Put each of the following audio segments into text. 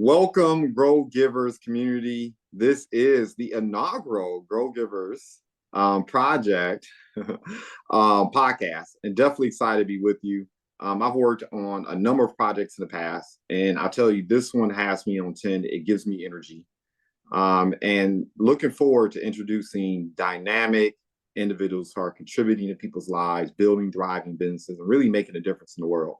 Welcome, Grow Givers community. This is the inaugural Grow Givers project podcast, and definitely excited to be with you. I've worked on a number of projects in the past, and I'll tell you, this one has me on 10. It gives me energy. And looking forward to introducing dynamic individuals who are contributing to people's lives, building thriving businesses, and really making a difference in the world.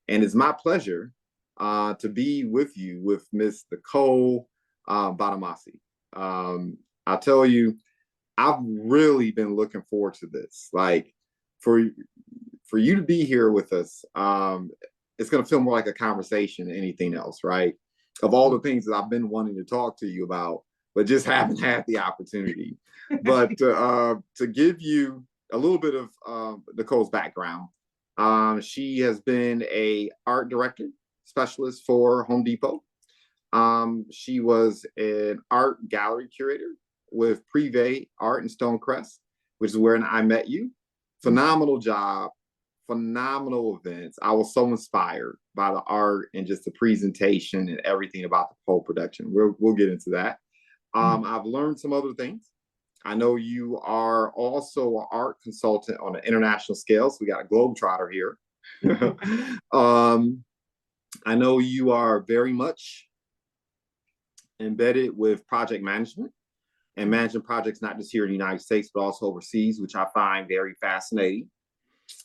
And it's my pleasure to be with you with Miss Nicole Gbadamosi. I'll tell you, I've really been looking forward to this. Like for you to be here with us, it's going to feel more like a conversation than anything else, right? Of all the things that I've been wanting to talk to you about, but just haven't had the opportunity. But to give you a little bit of Nicole's background, she has been a art director specialist for Home Depot. She was an art gallery curator with Privé Art in Stonecrest, which is where I met you. Phenomenal job, phenomenal events. I was so inspired by the art and just the presentation and everything about the whole production. We'll get into that. I've learned some other things. I know you are also an art consultant on an international scale. So we got a globetrotter here. I know you are very much embedded with project management and managing projects, not just here in the United States, but also overseas, which I find very fascinating.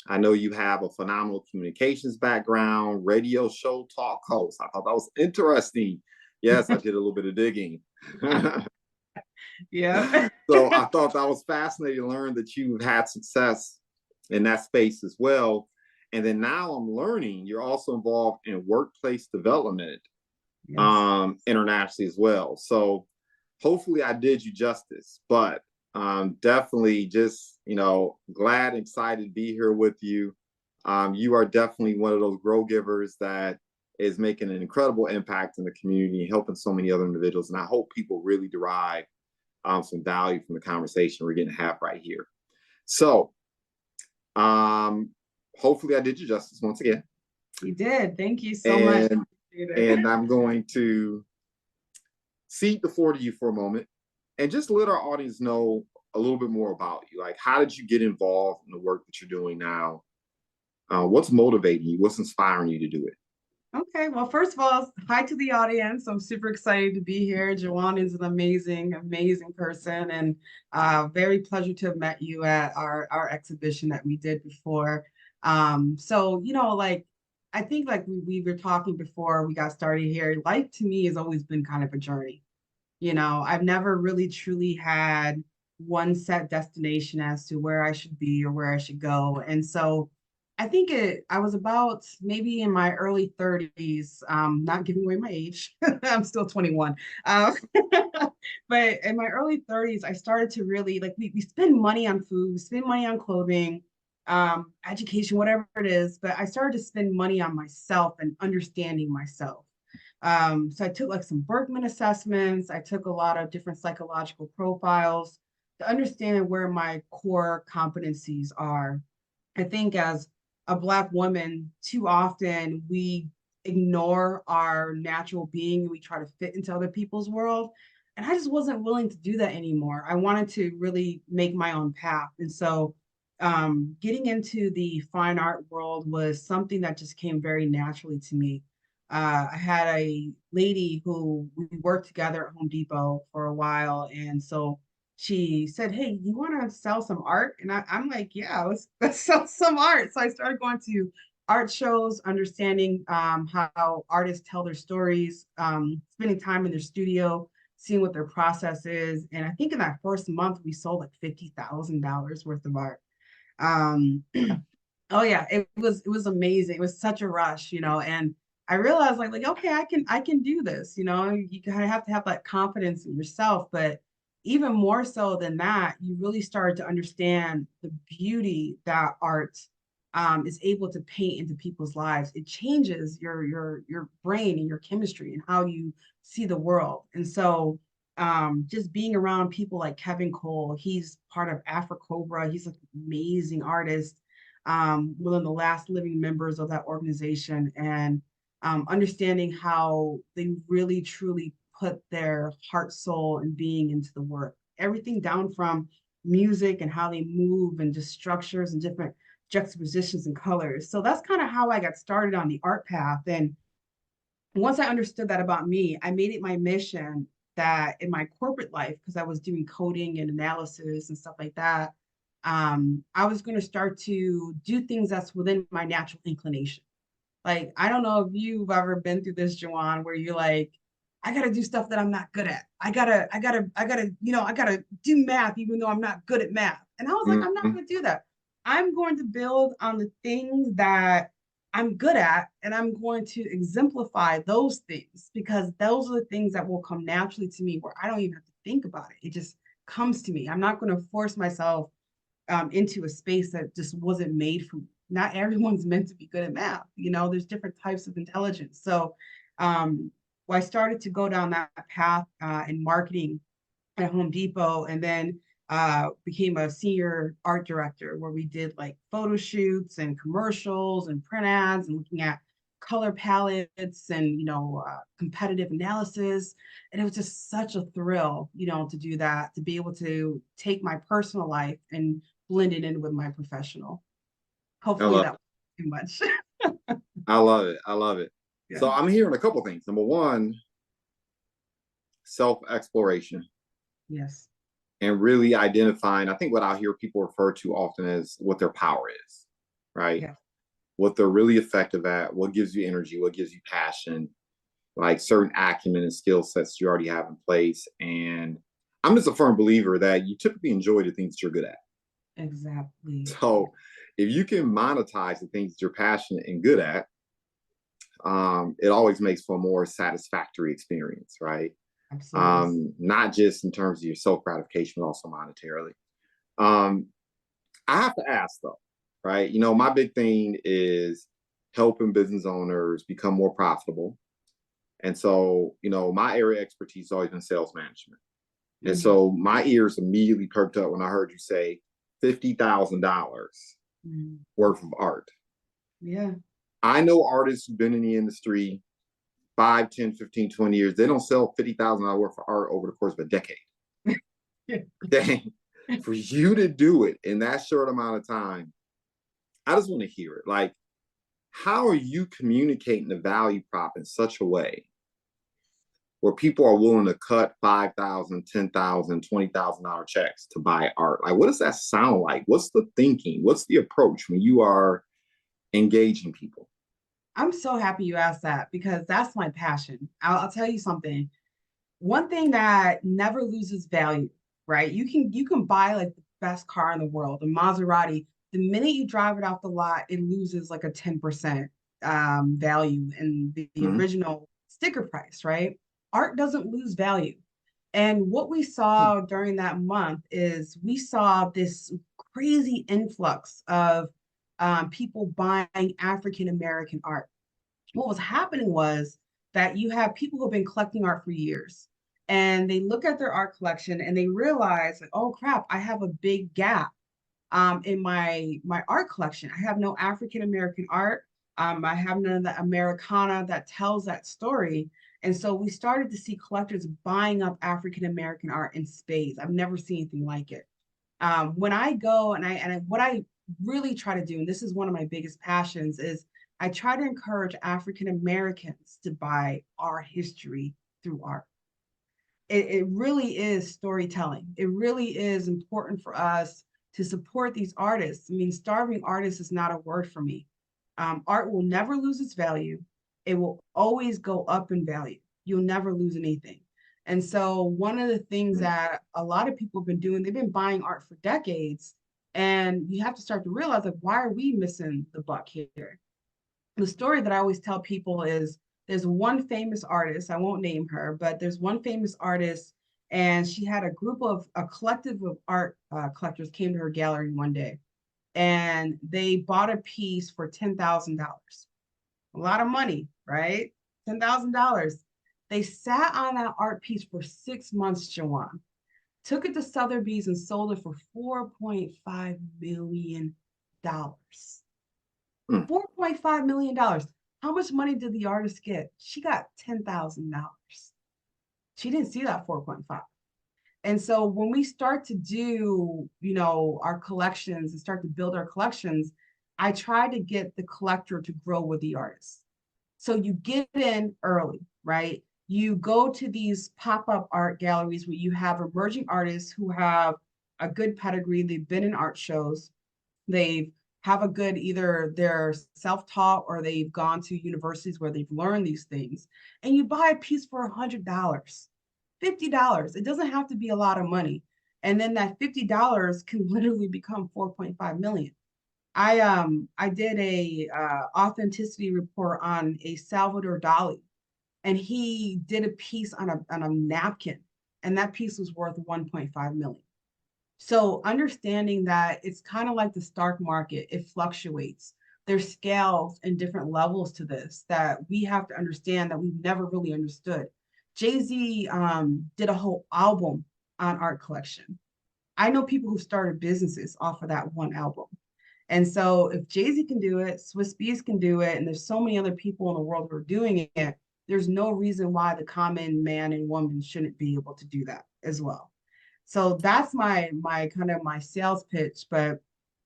I know you have a phenomenal communications background, radio show talk host. I thought that was interesting. Yes, I did a little bit of digging. Yeah. So I thought that was fascinating to learn that you've had success in that space as well. And then now I'm learning you're also involved in workplace development internationally as well. So hopefully I did you justice, but definitely just, glad, excited to be here with you. You are definitely one of those grow givers that is making an incredible impact in the community and helping so many other individuals. And I hope people really derive some value from the conversation we're getting to have right here. So hopefully I did you justice once again. You did. Thank you so much. And I'm going to cede the floor to you for a moment and just let our audience know a little bit more about you. Like, how did you get involved in the work that you're doing now? What's motivating you? What's inspiring you to do it? Okay, well, first of all, hi to the audience. I'm super excited to be here. Jawan is an amazing, amazing person, and very pleasure to have met you at our exhibition that we did before. So, like, I think like we were talking before we got started here, life to me has always been kind of a journey. I've never really truly had one set destination as to where I should be or where I should go. And so I think I was about maybe in my early 30s, not giving away my age. I'm still 21. But in my early 30s, I started to really like we spend money on food, we spend money on clothing, education, whatever it is. But I started to spend money on myself and understanding myself. So I took like some Berkman assessments. I took a lot of different psychological profiles to understand where my core competencies are. I think as a Black woman, too often we ignore our natural being and we try to fit into other people's world. And I just wasn't willing to do that anymore. I wanted to really make my own path. And so getting into the fine art world was something that just came very naturally to me. I had a lady who we worked together at Home Depot for a while. And so she said, "Hey, you want to sell some art?" And I'm like, "Yeah, let's sell some art." So I started going to art shows, understanding how artists tell their stories, spending time in their studio, seeing what their process is. And I think in that first month, we sold like $50,000 worth of art. Um, oh yeah, it was amazing. It was such a rush, and I realized like okay, I can do this. You kind of have to have that confidence in yourself, but even more so than that, you really started to understand the beauty that art is able to paint into people's lives. It changes your brain and your chemistry and how you see the world. And so just being around people like Kevin Cole, he's part of Afrocobra. He's an amazing artist, one of the last living members of that organization. And understanding how they really truly put their heart, soul, and being into the work. Everything down from music and how they move and just structures and different juxtapositions and colors. So that's kind of how I got started on the art path. And once I understood that about me, I made it my mission that in my corporate life, because I was doing coding and analysis and stuff like that, I was going to start to do things that's within my natural inclination. Like, I don't know if you've ever been through this, Jawan, where you're like, I gotta do stuff that I'm not good at. I gotta do math even though I'm not good at math. And I was like, I'm not Mm-hmm. gonna do that. I'm going to build on the things that I'm good at, and I'm going to exemplify those things because those are the things that will come naturally to me where I don't even have to think about it. It just comes to me. I'm not going to force myself into a space that just wasn't made for me. Not everyone's meant to be good at math. You know, there's different types of intelligence. So well, I started to go down that path in marketing at Home Depot, and then became a senior art director where we did like photo shoots and commercials and print ads and looking at color palettes and competitive analysis. And it was just such a thrill, to do that, to be able to take my personal life and blend it in with my professional. I Hopefully love that wasn't too much. I love it. I love it. Yeah. So I'm hearing a couple things. Number one, self-exploration Yes. and really identifying, I think what I hear people refer to often as what their power is, right? Yeah. What they're really effective at, what gives you energy, what gives you passion, like certain acumen and skill sets you already have in place. And I'm just a firm believer that you typically enjoy the things that you're good at. Exactly. So if you can monetize the things that you're passionate and good at, it always makes for a more satisfactory experience, right? Absolutely. Not just in terms of your self gratification, but also monetarily. Um, I have to ask though, right? My big thing is helping business owners become more profitable. And so, my area of expertise has always been sales management. And Mm-hmm. so my ears immediately perked up when I heard you say $50,000 Mm-hmm. worth of art. Yeah. I know artists who've been in the industry 5, 10, 15, 20 years. They don't sell $50,000 worth of art over the course of a decade. Yeah. Dang, for you to do it in that short amount of time, I just want to hear it. Like, how are you communicating the value prop in such a way where people are willing to cut $5,000, $10,000, $20,000 checks to buy art? Like, what does that sound like? What's the thinking? What's the approach when you are engaging people? I'm so happy you asked that because that's my passion. I'll tell you something. One thing that never loses value, right? You can buy like the best car in the world, a Maserati. The minute you drive it off the lot, it loses like a 10% value in the Mm-hmm. original sticker price, right? Art doesn't lose value. And what we saw during that month is we saw this crazy influx of people buying African American art. What was happening was that you have people who have been collecting art for years, and they look at their art collection and they realize like, oh crap, I have a big gap in my art collection. I have no African American art. I have none of the Americana that tells that story. And so we started to see collectors buying up African American art in spades. I've never seen anything like it. When I go what I really try to do, and this is one of my biggest passions, is I try to encourage African Americans to buy our history through art. It really is storytelling. It really is important for us to support these artists. I mean, starving artists is not a word for me. Art will never lose its value. It will always go up in value. You'll never lose anything. And so, one of the things that a lot of people have been doing, they've been buying art for decades. And you have to start to realize, like, why are we missing the buck here? The story that I always tell people is there's one famous artist, I won't name her, but there's one famous artist, and she had a collective of art collectors came to her gallery one day, and they bought a piece for $10,000. A lot of money, right? $10,000. They sat on that art piece for 6 months, Jawan. Took it to Sotheby's and sold it for $4.5 million. Mm. $4.5 million. How much money did the artist get? She got $10,000. She didn't see that 4.5. And so when we start to do, our collections and start to build our collections, I try to get the collector to grow with the artist. So you get in early, right? You go to these pop-up art galleries where you have emerging artists who have a good pedigree. They've been in art shows. They have a good, either they're self-taught or they've gone to universities where they've learned these things. And you buy a piece for $100, $50. It doesn't have to be a lot of money. And then that $50 can literally become 4.5 million. I did a authenticity report on a Salvador Dali, and he did a piece on a napkin, and that piece was worth 1.5 million. So understanding that it's kind of like the stock market, it fluctuates. There's scales and different levels to this that we have to understand that we've never really understood. Jay-Z did a whole album on art collection. I know people who started businesses off of that one album. And so if Jay-Z can do it, Swiss Beats can do it, and there's so many other people in the world who are doing it, there's no reason why the common man and woman shouldn't be able to do that as well. So that's my kind of my sales pitch, but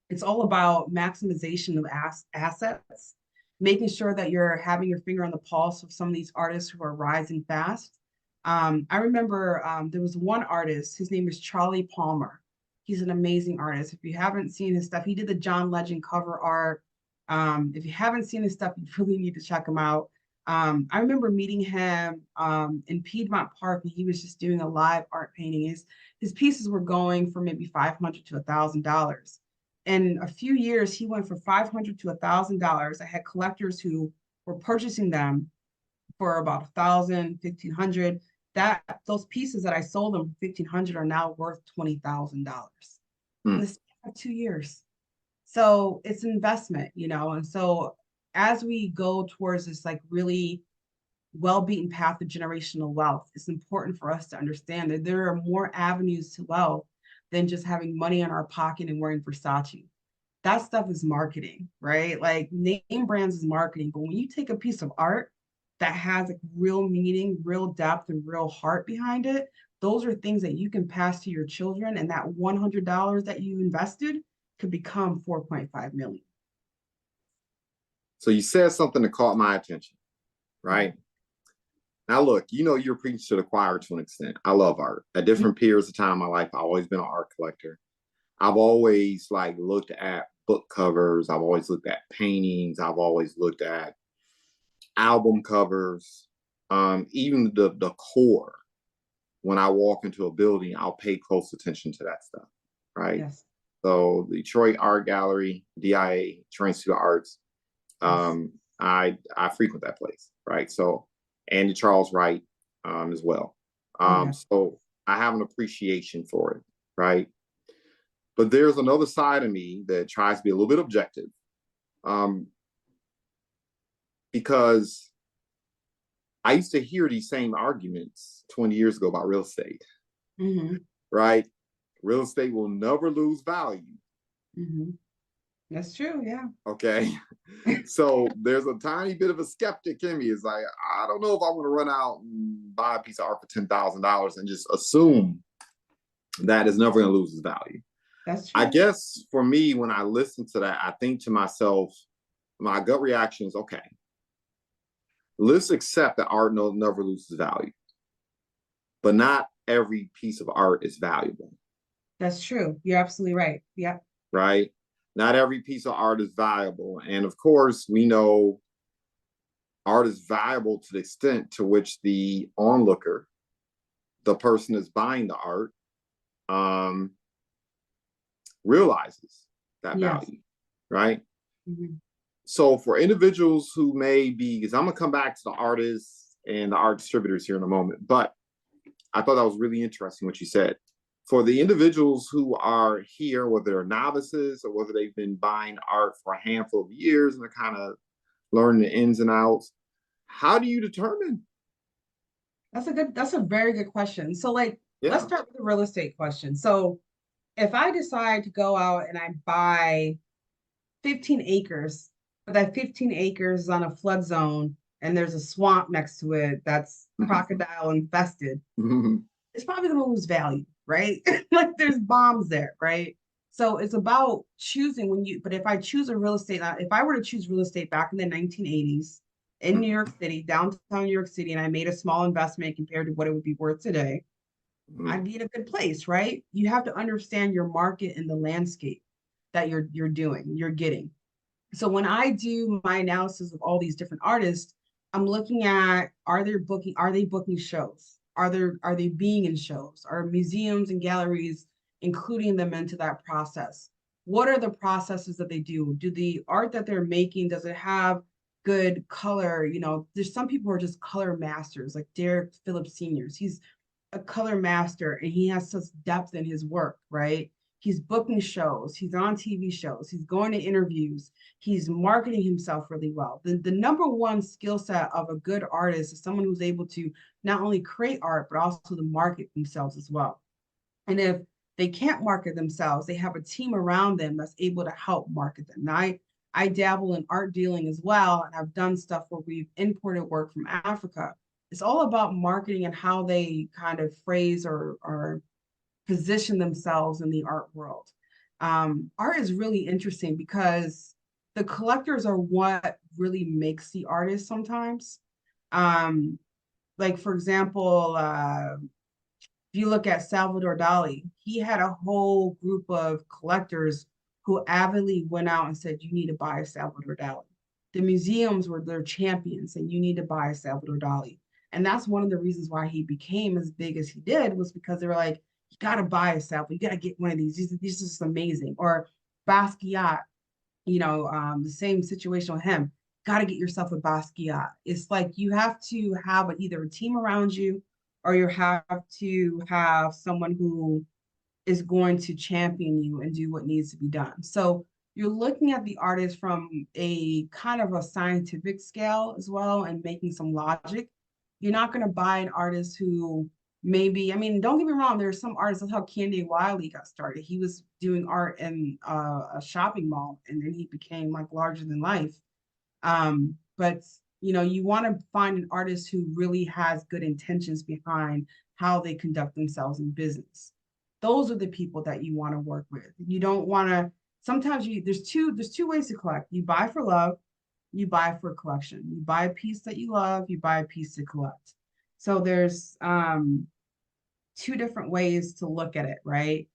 it's all about maximization of assets, making sure that you're having your finger on the pulse of some of these artists who are rising fast. I remember there was one artist, his name is Charlie Palmer. He's an amazing artist. If you haven't seen his stuff, he did the John Legend cover art. If you haven't seen his stuff, you really need to check him out. I remember meeting him in Piedmont Park, and he was just doing a live art painting. His pieces were going for maybe $500 to $1,000. In a few years, he went from $500 to $1,000. I had collectors who were purchasing them for about $1,000, $1,500. Those pieces that I sold them for $1,500 are now worth $20,000 in the span of 2 years. So it's an investment, and so as we go towards this like really well-beaten path of generational wealth, it's important for us to understand that there are more avenues to wealth than just having money in our pocket and wearing Versace. That stuff is marketing, right? Like name brands is marketing, but when you take a piece of art that has like real meaning, real depth, and real heart behind it, those are things that you can pass to your children, and that $100 that you invested could become 4.5 million. So you said something that caught my attention, right? Now, look, you're preaching to the choir to an extent. I love art. At different periods of time in my life, I've always been an art collector. I've always looked at book covers. I've always looked at paintings. I've always looked at album covers. Even the core. When I walk into a building, I'll pay close attention to that stuff, right? Yes. So the Detroit Art Gallery, DIA, Detroit Institute of Arts, I frequent that place, right? So, and the Charles Wright as well. So I have an appreciation for it, right? But there's another side of me that tries to be a little bit objective, because I used to hear these same arguments 20 years ago about real estate, right? Real estate will never lose value. That's true, yeah. Okay. So there's a tiny bit of a skeptic in me. It's like, I don't know if I want to run out and buy a piece of art for $10,000 and just assume that it's never going to lose its value. That's true. I guess for me, when I listen to that, I think to myself, my gut reaction is, okay, let's accept that art never loses value, but not every piece of art is valuable. That's true. You're absolutely right. Yeah. Right? Not every piece of art is valuable. And of course, we know art is valuable to the extent to which the onlooker, the person that's buying the art, realizes that value, right? So for individuals who may be, because I'm going to come back to the artists and the art distributors here in a moment, but I thought that was really interesting what you said. For the individuals who are here, whether they're novices or whether they've been buying art for a handful of years and they're kind of learning the ins and outs, how do you determine? That's a very good question. So let's start with the real estate question. So if I decide to go out and I buy 15 acres that 15 acres is on a flood zone and there's a swamp next to it that's crocodile infested, it's probably going to lose value, right? Like there's bombs there, right? So it's about choosing but if I choose a real estate, if I were to choose real estate back in the 1980s in New York City, downtown New York City, and I made a small investment compared to what it would be worth today, I'd be in a good place, right? You have to understand your market and the landscape that you're getting. So when I do my analysis of all these different artists, I'm looking at are they booking shows? Are they being in shows? Are museums and galleries including them into that process? What are the processes that they do? Do the art that they're making, does it have good color? You know, there's some people who are just color masters, like Derek Phillips Sr. He's a color master and he has such depth in his work, right? He's booking shows, he's on TV shows, he's going to interviews, he's marketing himself really well. The number one skill set of a good artist is someone who's able to not only create art, but also to market themselves as well. And if they can't market themselves, they have a team around them that's able to help market them. Now, I dabble in art dealing as well, and I've done stuff where we've imported work from Africa. It's all about marketing and how they kind of phrase or position themselves in the art world. Art is really interesting because the collectors are what really makes the artist sometimes. Um, like for example, if you look at Salvador Dali, he had a whole group of collectors who avidly went out and said, you need to buy a Salvador Dali. The museums were their champions and you need to buy a Salvador Dali. And that's one of the reasons why he became as big as he did, was because they were like, you got to buy a Salvador, you got to get one of these. This is amazing. Or Basquiat, the same situation with him. Got to get yourself a Basquiat. It's like you have to have either a team around you or you have to have someone who is going to champion you and do what needs to be done. So you're looking at the artist from a kind of a scientific scale as well and making some logic. You're not going to buy an artist who maybe, I mean, don't get me wrong, there's some artists. That's how Kanye Wiley got started. He was doing art in a shopping mall and then he became like larger than life. But you want to find an artist who really has good intentions behind how they conduct themselves in business. Those are the people that you want to work with. You don't want to, sometimes there's two ways to collect. You buy for love, you buy for collection. You buy a piece that you love, you buy a piece to collect. So there's two different ways to look at it, right?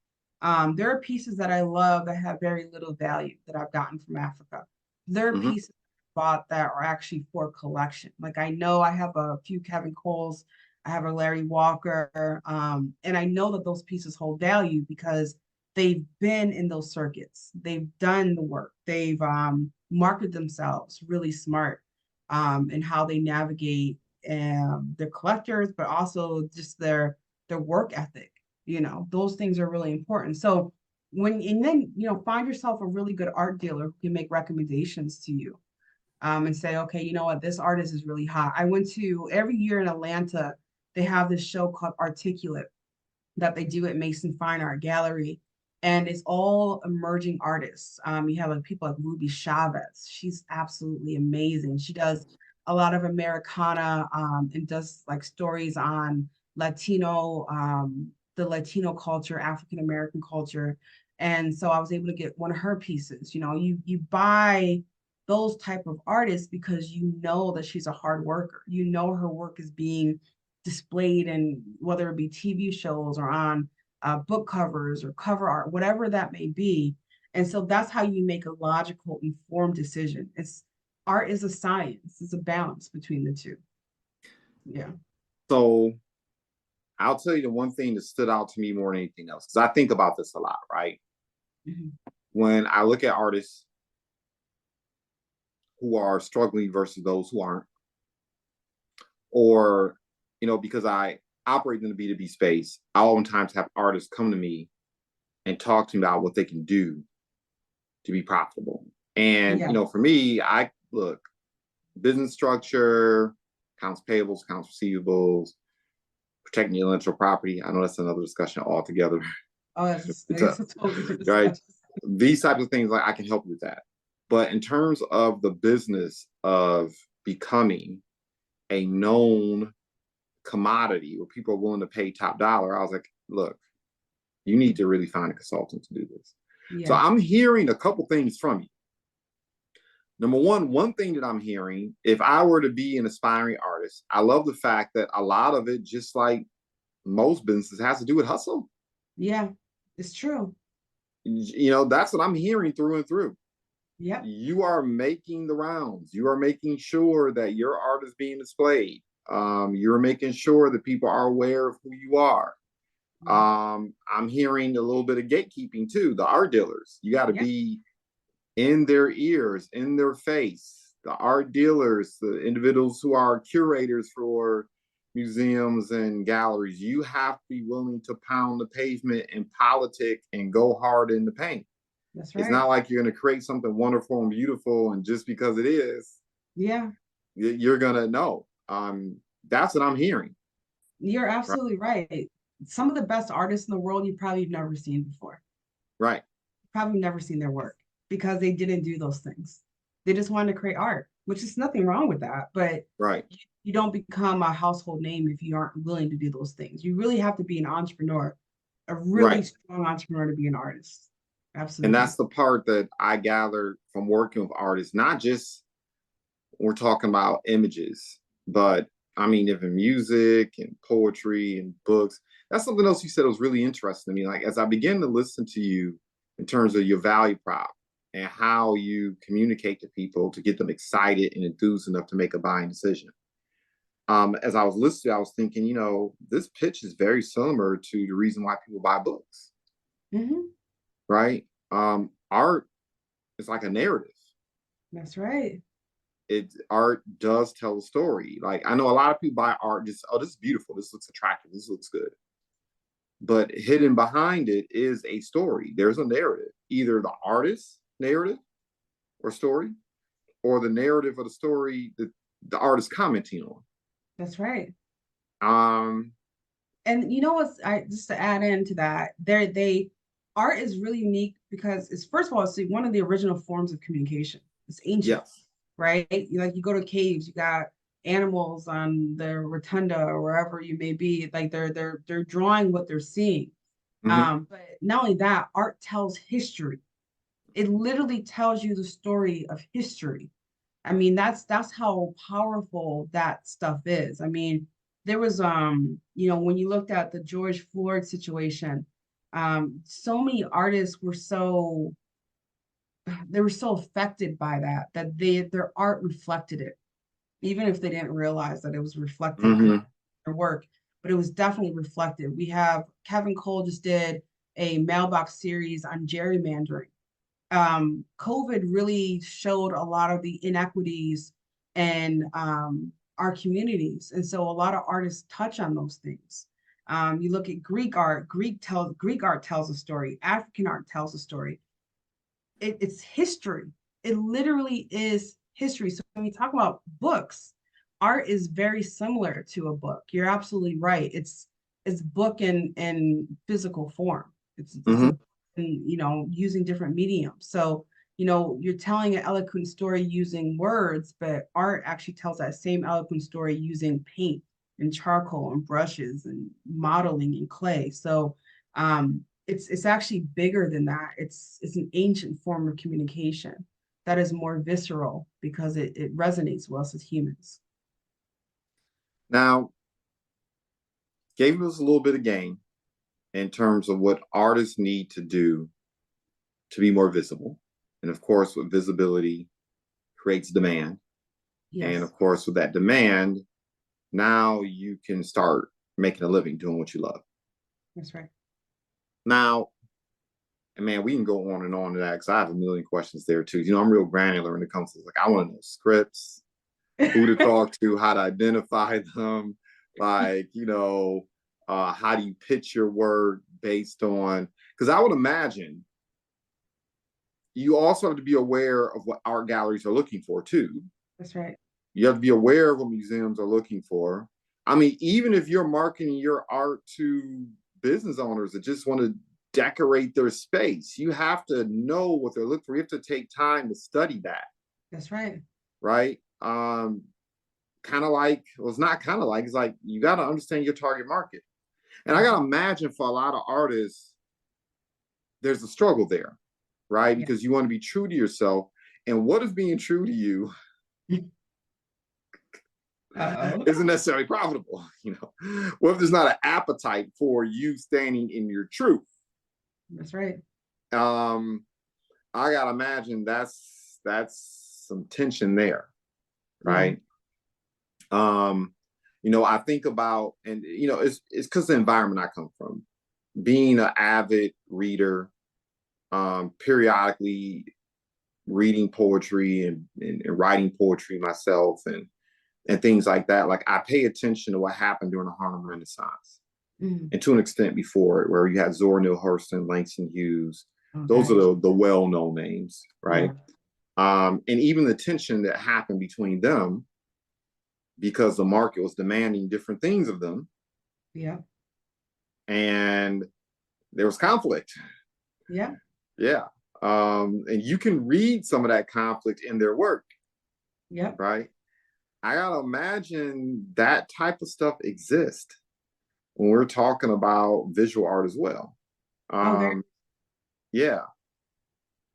There are pieces that I love that have very little value that I've gotten from Africa. There are pieces bought that are actually for collection. Like I know I have a few Kevin Coles, I have a Larry Walker, and I know that those pieces hold value because they've been in those circuits. They've done the work. They've marketed themselves really smart in how they navigate their collectors, but also just their work ethic. Those things are really important. So find yourself a really good art dealer who can make recommendations to you and say, okay, you know what, this artist is really hot. I went to every year in Atlanta, they have this show called Articulate that they do at Mason Fine Art Gallery. And it's all emerging artists. You have like people like Ruby Chavez. She's absolutely amazing. She does a lot of Americana and does like stories on Latino, the Latino culture, African American culture. And so I was able to get one of her pieces. You buy those type of artists because you know that she's a hard worker. You know her work is being displayed in whether it be TV shows or on book covers or cover art, whatever that may be. And so that's how you make a logical, informed decision. Art is a science. It's a balance between the two. Yeah. So I'll tell you the one thing that stood out to me more than anything else, because I think about this a lot, right? Mm-hmm. When I look at artists who are struggling versus those who aren't, or, because I operate in the B2B space, I oftentimes have artists come to me and talk to me about what they can do to be profitable. And, for me, I look, business structure, accounts payables, accounts receivables, protecting your intellectual property. I know that's another discussion altogether. Oh, that's a totally different discussion. Right? These types of things, like I can help you with that. But in terms of the business of becoming a known commodity where people are willing to pay top dollar, I was like, look, you need to really find a consultant to do this. So Yeah. I'm hearing a couple things from you. Number one thing that I'm hearing, if I were to be an aspiring artist, I love the fact that a lot of it, just like most businesses, has to do with hustle. Yeah. It's true. That's what I'm hearing through and through. Yep. You are making the rounds. You are making sure that your art is being displayed. You're making sure that people are aware of who you are. Yeah. I'm hearing a little bit of gatekeeping too. The art dealers, you got to Yep. be in their ears, in their face. The art dealers, the individuals who are curators for museums and galleries, you have to be willing to pound the pavement and politic and go hard in the paint. That's It's right. not like you're going to create something wonderful and beautiful, and just because it is, Yeah. you're going to know. That's what I'm hearing. You're Right. absolutely right. Some of the best artists in the world you probably never seen before. Right. Probably never seen their work because they didn't do those things. They just wanted to create art, which is nothing wrong with that. But Right. you don't become a household name if you aren't willing to do those things. You really have to be an entrepreneur, a really Right. strong entrepreneur to be an artist. And Absolutely. that's the part that I gathered from working with artists, not just we're talking about images, but I mean, even music and poetry and books. That's something else you said was really interesting to me. Like, as I begin to listen to you in terms of your value prop and how you communicate to people to get them excited and enthused enough to make a buying decision. As I was listening, I was thinking, this pitch is very similar to the reason why people buy books, Hmm. right? Art is like a narrative. That's right. Art does tell a story. Like, I know a lot of people buy art just, oh, this is beautiful, this looks attractive, this looks good. But hidden behind it is a story. There's a narrative, either the artist's narrative or story, or the narrative of the story that the artist commenting on. That's right. Um, And you know what's I just to add into that, they art is really unique because it's first of all, it's one of the original forms of communication. It's ancient, yes. right? Like you go to caves, you got animals on the rotunda or wherever you may be, like they're drawing what they're seeing. Mm-hmm. But not only that, art tells history. It literally tells you the story of history. I mean, that's how powerful that stuff is. I mean, there was when you looked at the George Floyd situation, so many artists were so affected by that their art reflected it, even if they didn't realize that it was reflected in Mm-hmm. their work, but it was definitely reflected. We have Kevin Cole just did a mailbox series on gerrymandering. COVID really showed a lot of the inequities in our communities. And so a lot of artists touch on those things. You look at Greek art, Greek art tells a story, African art tells a story. It's history. It literally is history. So when you talk about books, art is very similar to a book. You're absolutely right. It's book in physical form. It's a Mm-hmm. using different mediums. So you're telling an eloquent story using words, but art actually tells that same eloquent story using paint and charcoal and brushes and modeling and clay. So it's actually bigger than that. It's an ancient form of communication that is more visceral because it resonates with us as humans. Now, gave us a little bit of game in terms of what artists need to do to be more visible. And of course, with visibility creates demand. And Yes, of course, with that demand, now you can start making a living doing what you love. that's right. Now, and man, we can go on and on to that because I have a million questions there too. I'm real granular when it comes to like I want to know scripts, who to talk to, how to identify them, like how do you pitch your work based on? Because I would imagine you also have to be aware of what art galleries are looking for too. That's right. You have to be aware of what museums are looking for. I mean, even if you're marketing your art to business owners that just want to decorate their space. You have to know what they're looking for. You have to take time to study that. That's right. Right. Kind of like, well, it's not kind of like, it's like you got to understand your target market. And I got to imagine for a lot of artists, there's a struggle there, right? Yeah. Because you want to be true to yourself. And what if being true to you isn't necessarily profitable? You know, what if there's not an appetite for you standing in your truth? That's right. I gotta imagine that's some tension there, right? You know, I think about, and you know, it's because the environment I come from, being an avid reader, periodically reading poetry and writing poetry myself and things like that. Like I pay attention to what happened during the Harlem Renaissance. And to an extent before it, where you had Zora Neale Hurston, Langston Hughes. Okay. Those are the well-known names, right? Yeah. And even the tension that happened between them because the market was demanding different things of them. Yeah. And there was conflict. Yeah. Yeah. And you can read some of that conflict in their work. Yeah. Right. I gotta imagine that type of stuff exists when we're talking about visual art as well. Okay. Yeah,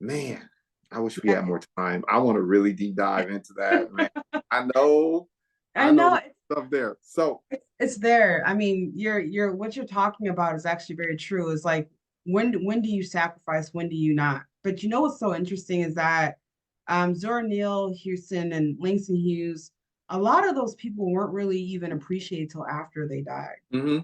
man, I wish we had more time. I want to really deep dive into that, man. I know the stuff there. So it's there. I mean, you're what you're talking about is actually very true. It's like when do you sacrifice, when do you not? But you know what's so interesting is that Zora Neale Hurston and Langston Hughes, a lot of those people weren't really even appreciated till after they died. Mm-hmm.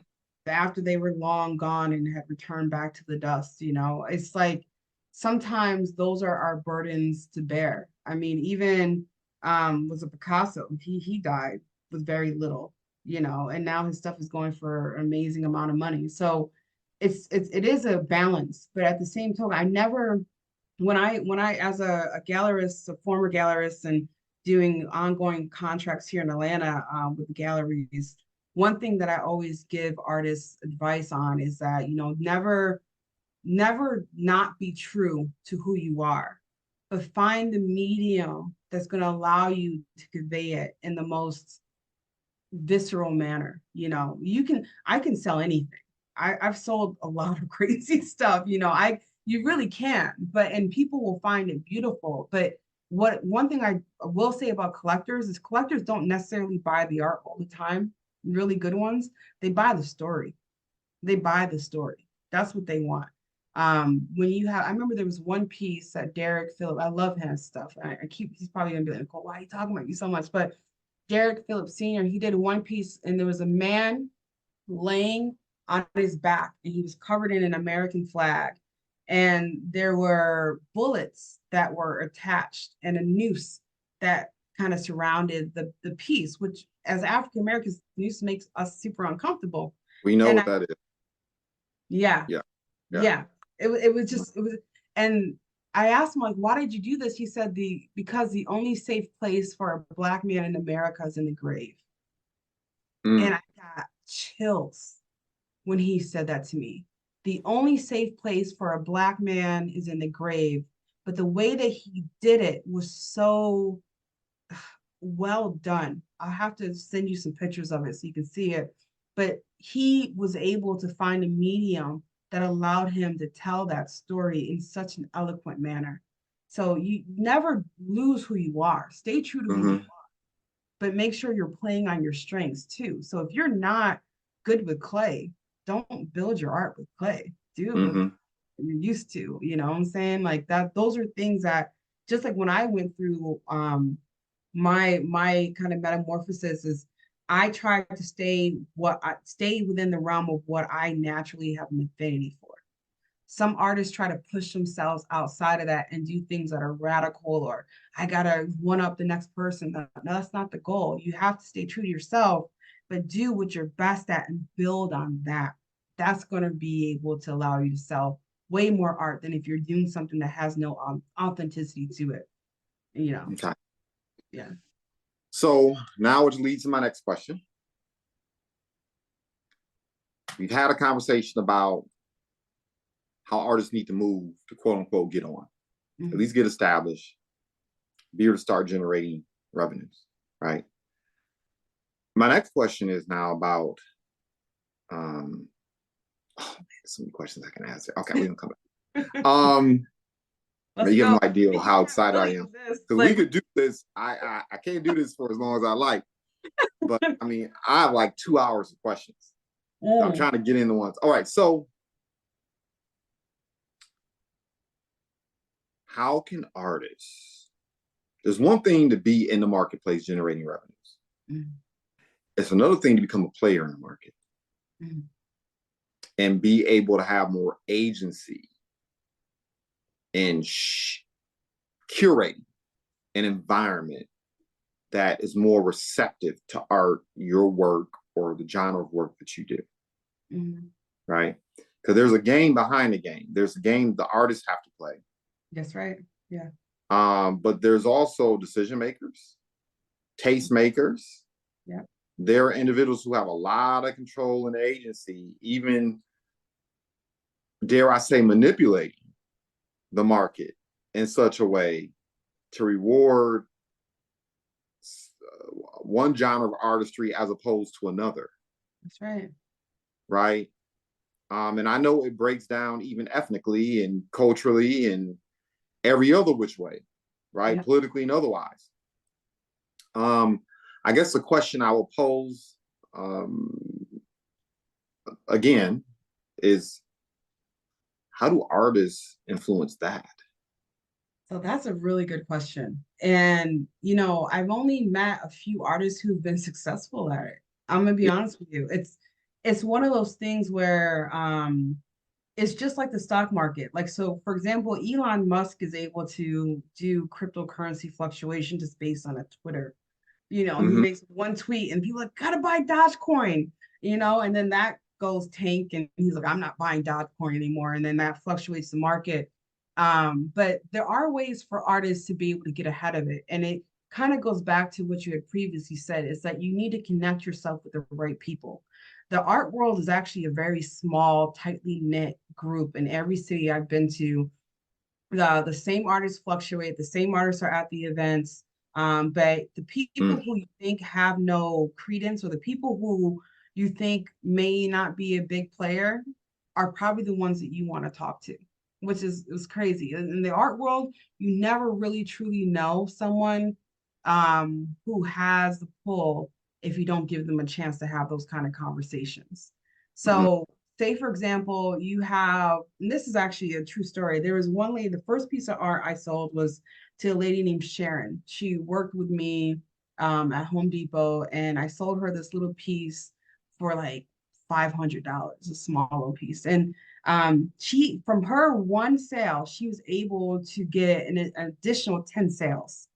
After they were long gone and had returned back to the dust, you know, it's like sometimes those are our burdens to bear. I mean, even was a Picasso, he died with very little, you know, and now his stuff is going for an amazing amount of money. So it is a balance, but at the same time, I never when I as a gallerist, a former gallerist, and doing ongoing contracts here in Atlanta with the galleries, one thing that I always give artists advice on is that, you know, never not be true to who you are, but find the medium that's going to allow you to convey it in the most visceral manner. You know, I can sell anything. I've sold a lot of crazy stuff, you know, you really can, and people will find it beautiful. But one thing I will say about collectors is collectors don't necessarily buy the art all the time. Really good ones, they buy the story. They buy the story. That's what they want. When you have, I remember there was one piece that Derek Phillip, I love his stuff. He's probably gonna be like, Nicole, why are you talking about you so much? But Derek Phillips Sr., he did one piece and there was a man laying on his back and he was covered in an American flag. And there were bullets that were attached and a noose that kind of surrounded the piece, which as African Americans, noose makes us super uncomfortable. We know what that is. Yeah. Yeah. Yeah. It was, and I asked him, like, why did you do this? He said because the only safe place for a Black man in America is in the grave. And I got chills when he said that to me. The only safe place for a Black man is in the grave. But the way that he did it was so well done. I'll have to send you some pictures of it so you can see it. But he was able to find a medium that allowed him to tell that story in such an eloquent manner. So you never lose who you are. Stay true to who you are, but make sure you're playing on your strengths too. So if you're not good with clay, don't build your art with clay. Do it with what you're used to. You know what I'm saying? Like that, those are things that just like when I went through my kind of metamorphosis is I try to stay within the realm of what I naturally have an affinity for. Some artists try to push themselves outside of that and do things that are radical or I gotta one up the next person. No, that's not the goal. You have to stay true to yourself, but do what you're best at and build on that. That's going to be able to allow you to sell way more art than if you're doing something that has no authenticity to it. You know. Okay. Yeah. So now which leads to my next question. We've had a conversation about how artists need to move to quote unquote get on, at Mm-hmm. least get established, be able to start generating revenues, right? My next question is now about, oh man, so many questions I can answer. Okay, we're gonna come back. Let's You have go. no idea how excited I Really am this, because we like, could do this. I can't do this for as long as I like, but I mean, I have like 2 hours of questions. So I'm trying to get into ones. All right, so how can artists? There's one thing to be in the marketplace generating revenues. mm-hmm. It's another thing to become a player in the market Mm-hmm. and be able to have more agency in curating an environment that is more receptive to art, your work, or the genre of work that you do. Mm-hmm. Right? Because there's a game behind the game. There's a game the artists have to play. That's right. Yeah. But there's also decision makers, taste makers. Yeah. There are individuals who have a lot of control and agency, even, dare I say, manipulating the market in such a way to reward one genre of artistry as opposed to another. That's right. Right. And I know it breaks down even ethnically and culturally and every other which way, right? Yeah. Politically and otherwise. I guess the question I will pose again is, how do artists influence that? So that's a really good question. And, you know, I've only met a few artists who've been successful at it. I'm gonna be Yeah. honest with you. It's one of those things where it's just like the stock market. Like, so for example, Elon Musk is able to do cryptocurrency fluctuation just based on a Twitter. You know, he Mm-hmm. makes one tweet and people are like, gotta buy Dogecoin, you know, and then that goes tank and he's like, I'm not buying Dogecoin anymore. And then that fluctuates the market. But there are ways for artists to be able to get ahead of it. And it kind of goes back to what you had previously said, is that you need to connect yourself with the right people. The art world is actually a very small, tightly knit group. In every city I've been to, the same artists fluctuate, the same artists are at the events. But the people Mm. who you think have no credence, or the people who you think may not be a big player, are probably the ones that you want to talk to, which is crazy. In the art world, you never really truly know someone who has the pull if you don't give them a chance to have those kind of conversations. Mm. So say for example, you have, and this is actually a true story. There was one lady, the first piece of art I sold was to a lady named Sharon. She worked with me at Home Depot, and I sold her this little piece for like $500, a small little piece. And she, from her one sale, she was able to get an additional 10 sales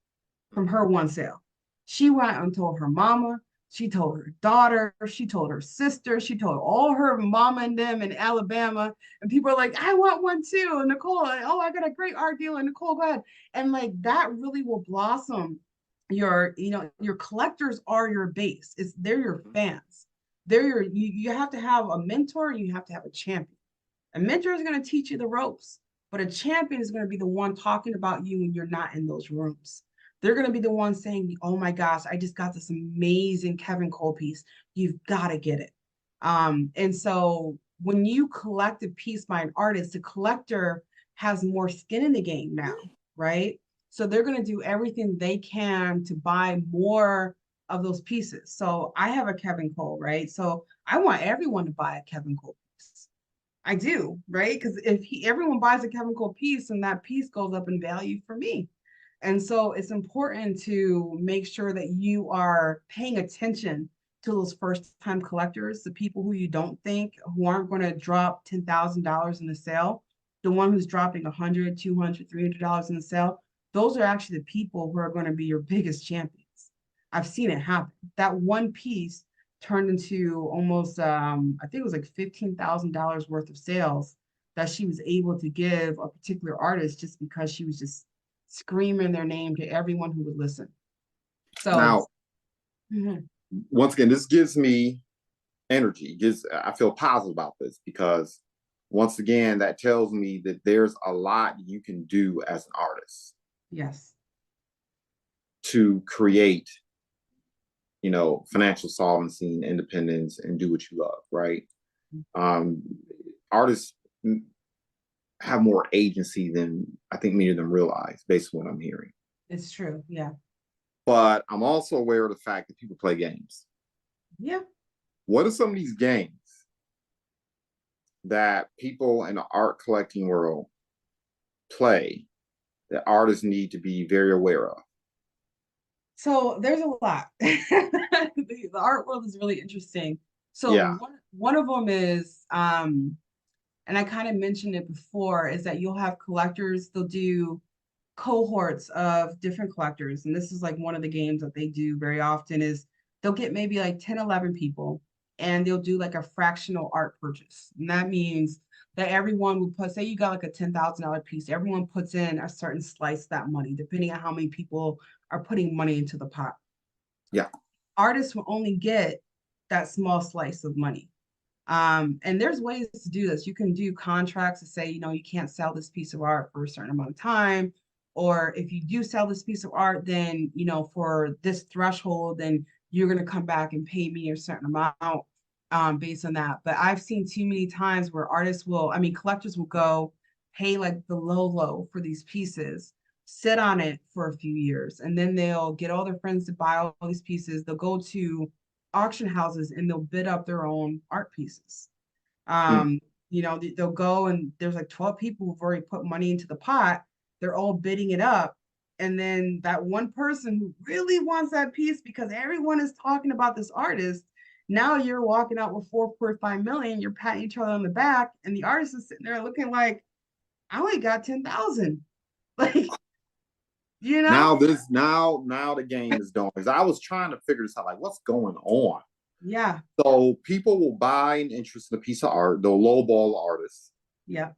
from her one sale. She went and told her mama, she told her daughter, she told her sister, she told all her mama and them in Alabama. And people are like, I want one too. And Nicole, oh, I got a great art deal. And Nicole, go ahead. And like that really will blossom your, you know, your collectors are your base. They're your fans. They're your, you have to have a mentor and you have to have a champion. A mentor is going to teach you the ropes, but a champion is going to be the one talking about you when you're not in those rooms. They're going to be the one saying, oh my gosh, I just got this amazing Kevin Cole piece. You've got to get it. And so when you collect a piece by an artist, the collector has more skin in the game now, right? So they're going to do everything they can to buy more of those pieces. So I have a Kevin Cole, right? So I want everyone to buy a Kevin Cole piece. I do, right? Because if everyone buys a Kevin Cole piece, and that piece goes up in value for me. And so it's important to make sure that you are paying attention to those first time collectors, the people who you don't think, who aren't going to drop $10,000 in the sale, the one who's dropping 100, 200, $300 in the sale. Those are actually the people who are going to be your biggest champions. I've seen it happen. That one piece turned into almost, I think it was like $15,000 worth of sales that she was able to give a particular artist just because she was just screaming their name to everyone who would listen. So, Now, once again, this gives me energy. I feel positive about this because once again, that tells me that there's a lot you can do as an artist Yes. to create, financial solvency and independence and do what you love, right? Um, Artists have more agency than I think many of them realize, based on what I'm hearing. It's true. Yeah. But I'm also aware of the fact that people play games. Yeah. What are some of these games that people in the art collecting world play that artists need to be very aware of? So there's a lot. The art world is really interesting. So Yeah. one of them is, and I kind of mentioned it before, is that you'll have collectors, they'll do cohorts of different collectors. And this is like one of the games that they do very often is they'll get maybe like 10, 11 people and they'll do like a fractional art purchase. And that means that everyone will put, say you got like a $10,000 piece, everyone puts in a certain slice of that money, depending on how many people are putting money into the pot. Yeah. Artists will only get that small slice of money. And there's ways to do this. You can do contracts to say, you can't sell this piece of art for a certain amount of time. Or if you do sell this piece of art, then, for this threshold, then you're going to come back and pay me a certain amount based on that. But I've seen too many times where collectors will go pay like the low for these pieces, sit on it for a few years, and then they'll get all their friends to buy all these pieces. They'll go to auction houses and they'll bid up their own art pieces. Mm. Um, they'll go and there's like 12 people who've already put money into the pot. They're all bidding it up. And then that one person who really wants that piece because everyone is talking about this artist, now you're walking out with 4.5 million, you're patting each other on the back, and the artist is sitting there looking like, I only got 10,000. Like, you know? Now the game is done. Because I was trying to figure this out, like what's going on? Yeah. So people will buy an interest in a piece of art, they'll lowball the artist. Yeah.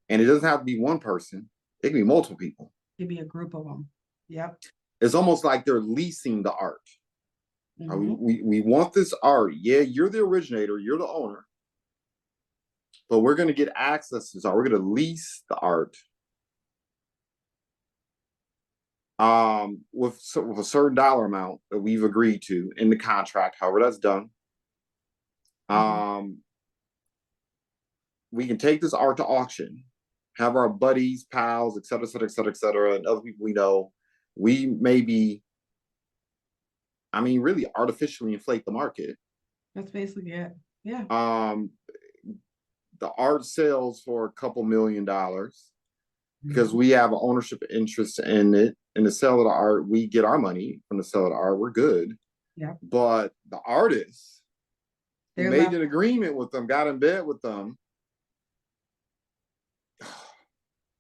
And it doesn't have to be one person, it can be multiple people. It could be a group of them. Yep. It's almost like they're leasing the art. Mm-hmm. We want this art. Yeah, you're the originator, you're the owner, but we're going to get access to this art. We're going to lease the art with a certain dollar amount that we've agreed to in the contract, however that's done. Mm-hmm. We can take this art to auction, have our buddies, pals, et cetera, et cetera, et cetera, et cetera, and other people we know. We maybe, really artificially inflate the market. That's basically it. Yeah. The art sells for a couple $1,000,000 because Mm-hmm. we have an ownership interest in it. In the sale of the art, we get our money from the sale of the art. We're good. Yeah. But the artists who They're made left. an agreement with them, got in bed with them,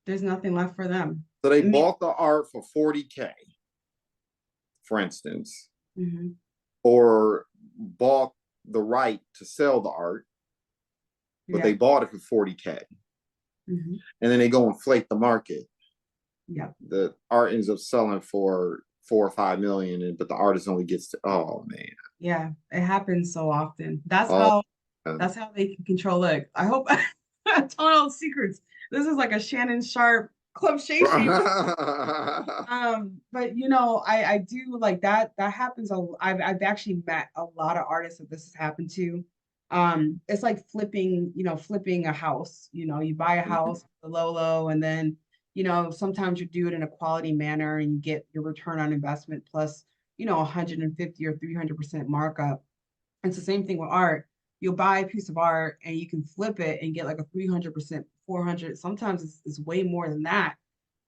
There's nothing left for them. so they I mean, bought the art for 40K, for instance, mm-hmm. or bought the right to sell the art, but Yeah. they bought it for 40K. Mm-hmm. And then they go inflate the market. Yeah. The art ends up selling for 4 or 5 million, but the artist only gets to, oh man. Yeah. It happens so often. Oh, That's how they can control it. I hope I told all the secrets. This is like a Shannon Sharp Club Shay Shay. But I do like that. That happens. I've actually met a lot of artists that this has happened to. It's like flipping a house. You buy a house, the low, and then, sometimes you do it in a quality manner and you get your return on investment plus, 150 or 300% markup. It's the same thing with art. You'll buy a piece of art and you can flip it and get like a 300%, 400. Sometimes it's way more than that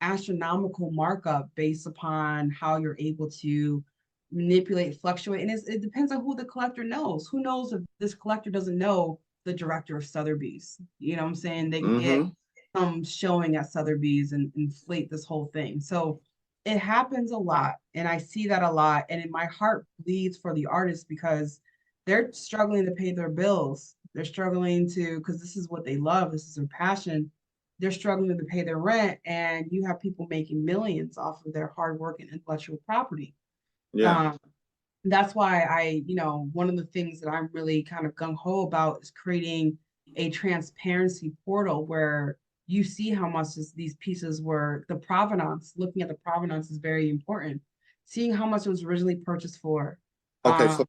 astronomical markup based upon how you're able to manipulate, fluctuate. And it depends on who the collector knows. Who knows if this collector doesn't know the director of Sotheby's? You know what I'm saying? They get mm-hmm. some showing at Sotheby's and inflate this whole thing. So it happens a lot. And I see that a lot. And in my heart bleeds for the artists because they're struggling to pay their bills. They're struggling because this is what they love. This is their passion. They're struggling to pay their rent, and you have people making millions off of their hard work and intellectual property. Yeah. Um, that's why one of the things that I'm really kind of gung ho about is creating, a transparency portal where you see how much these pieces were, the provenance, looking at the provenance is very important. Seeing how much it was originally purchased for. Okay, Um, so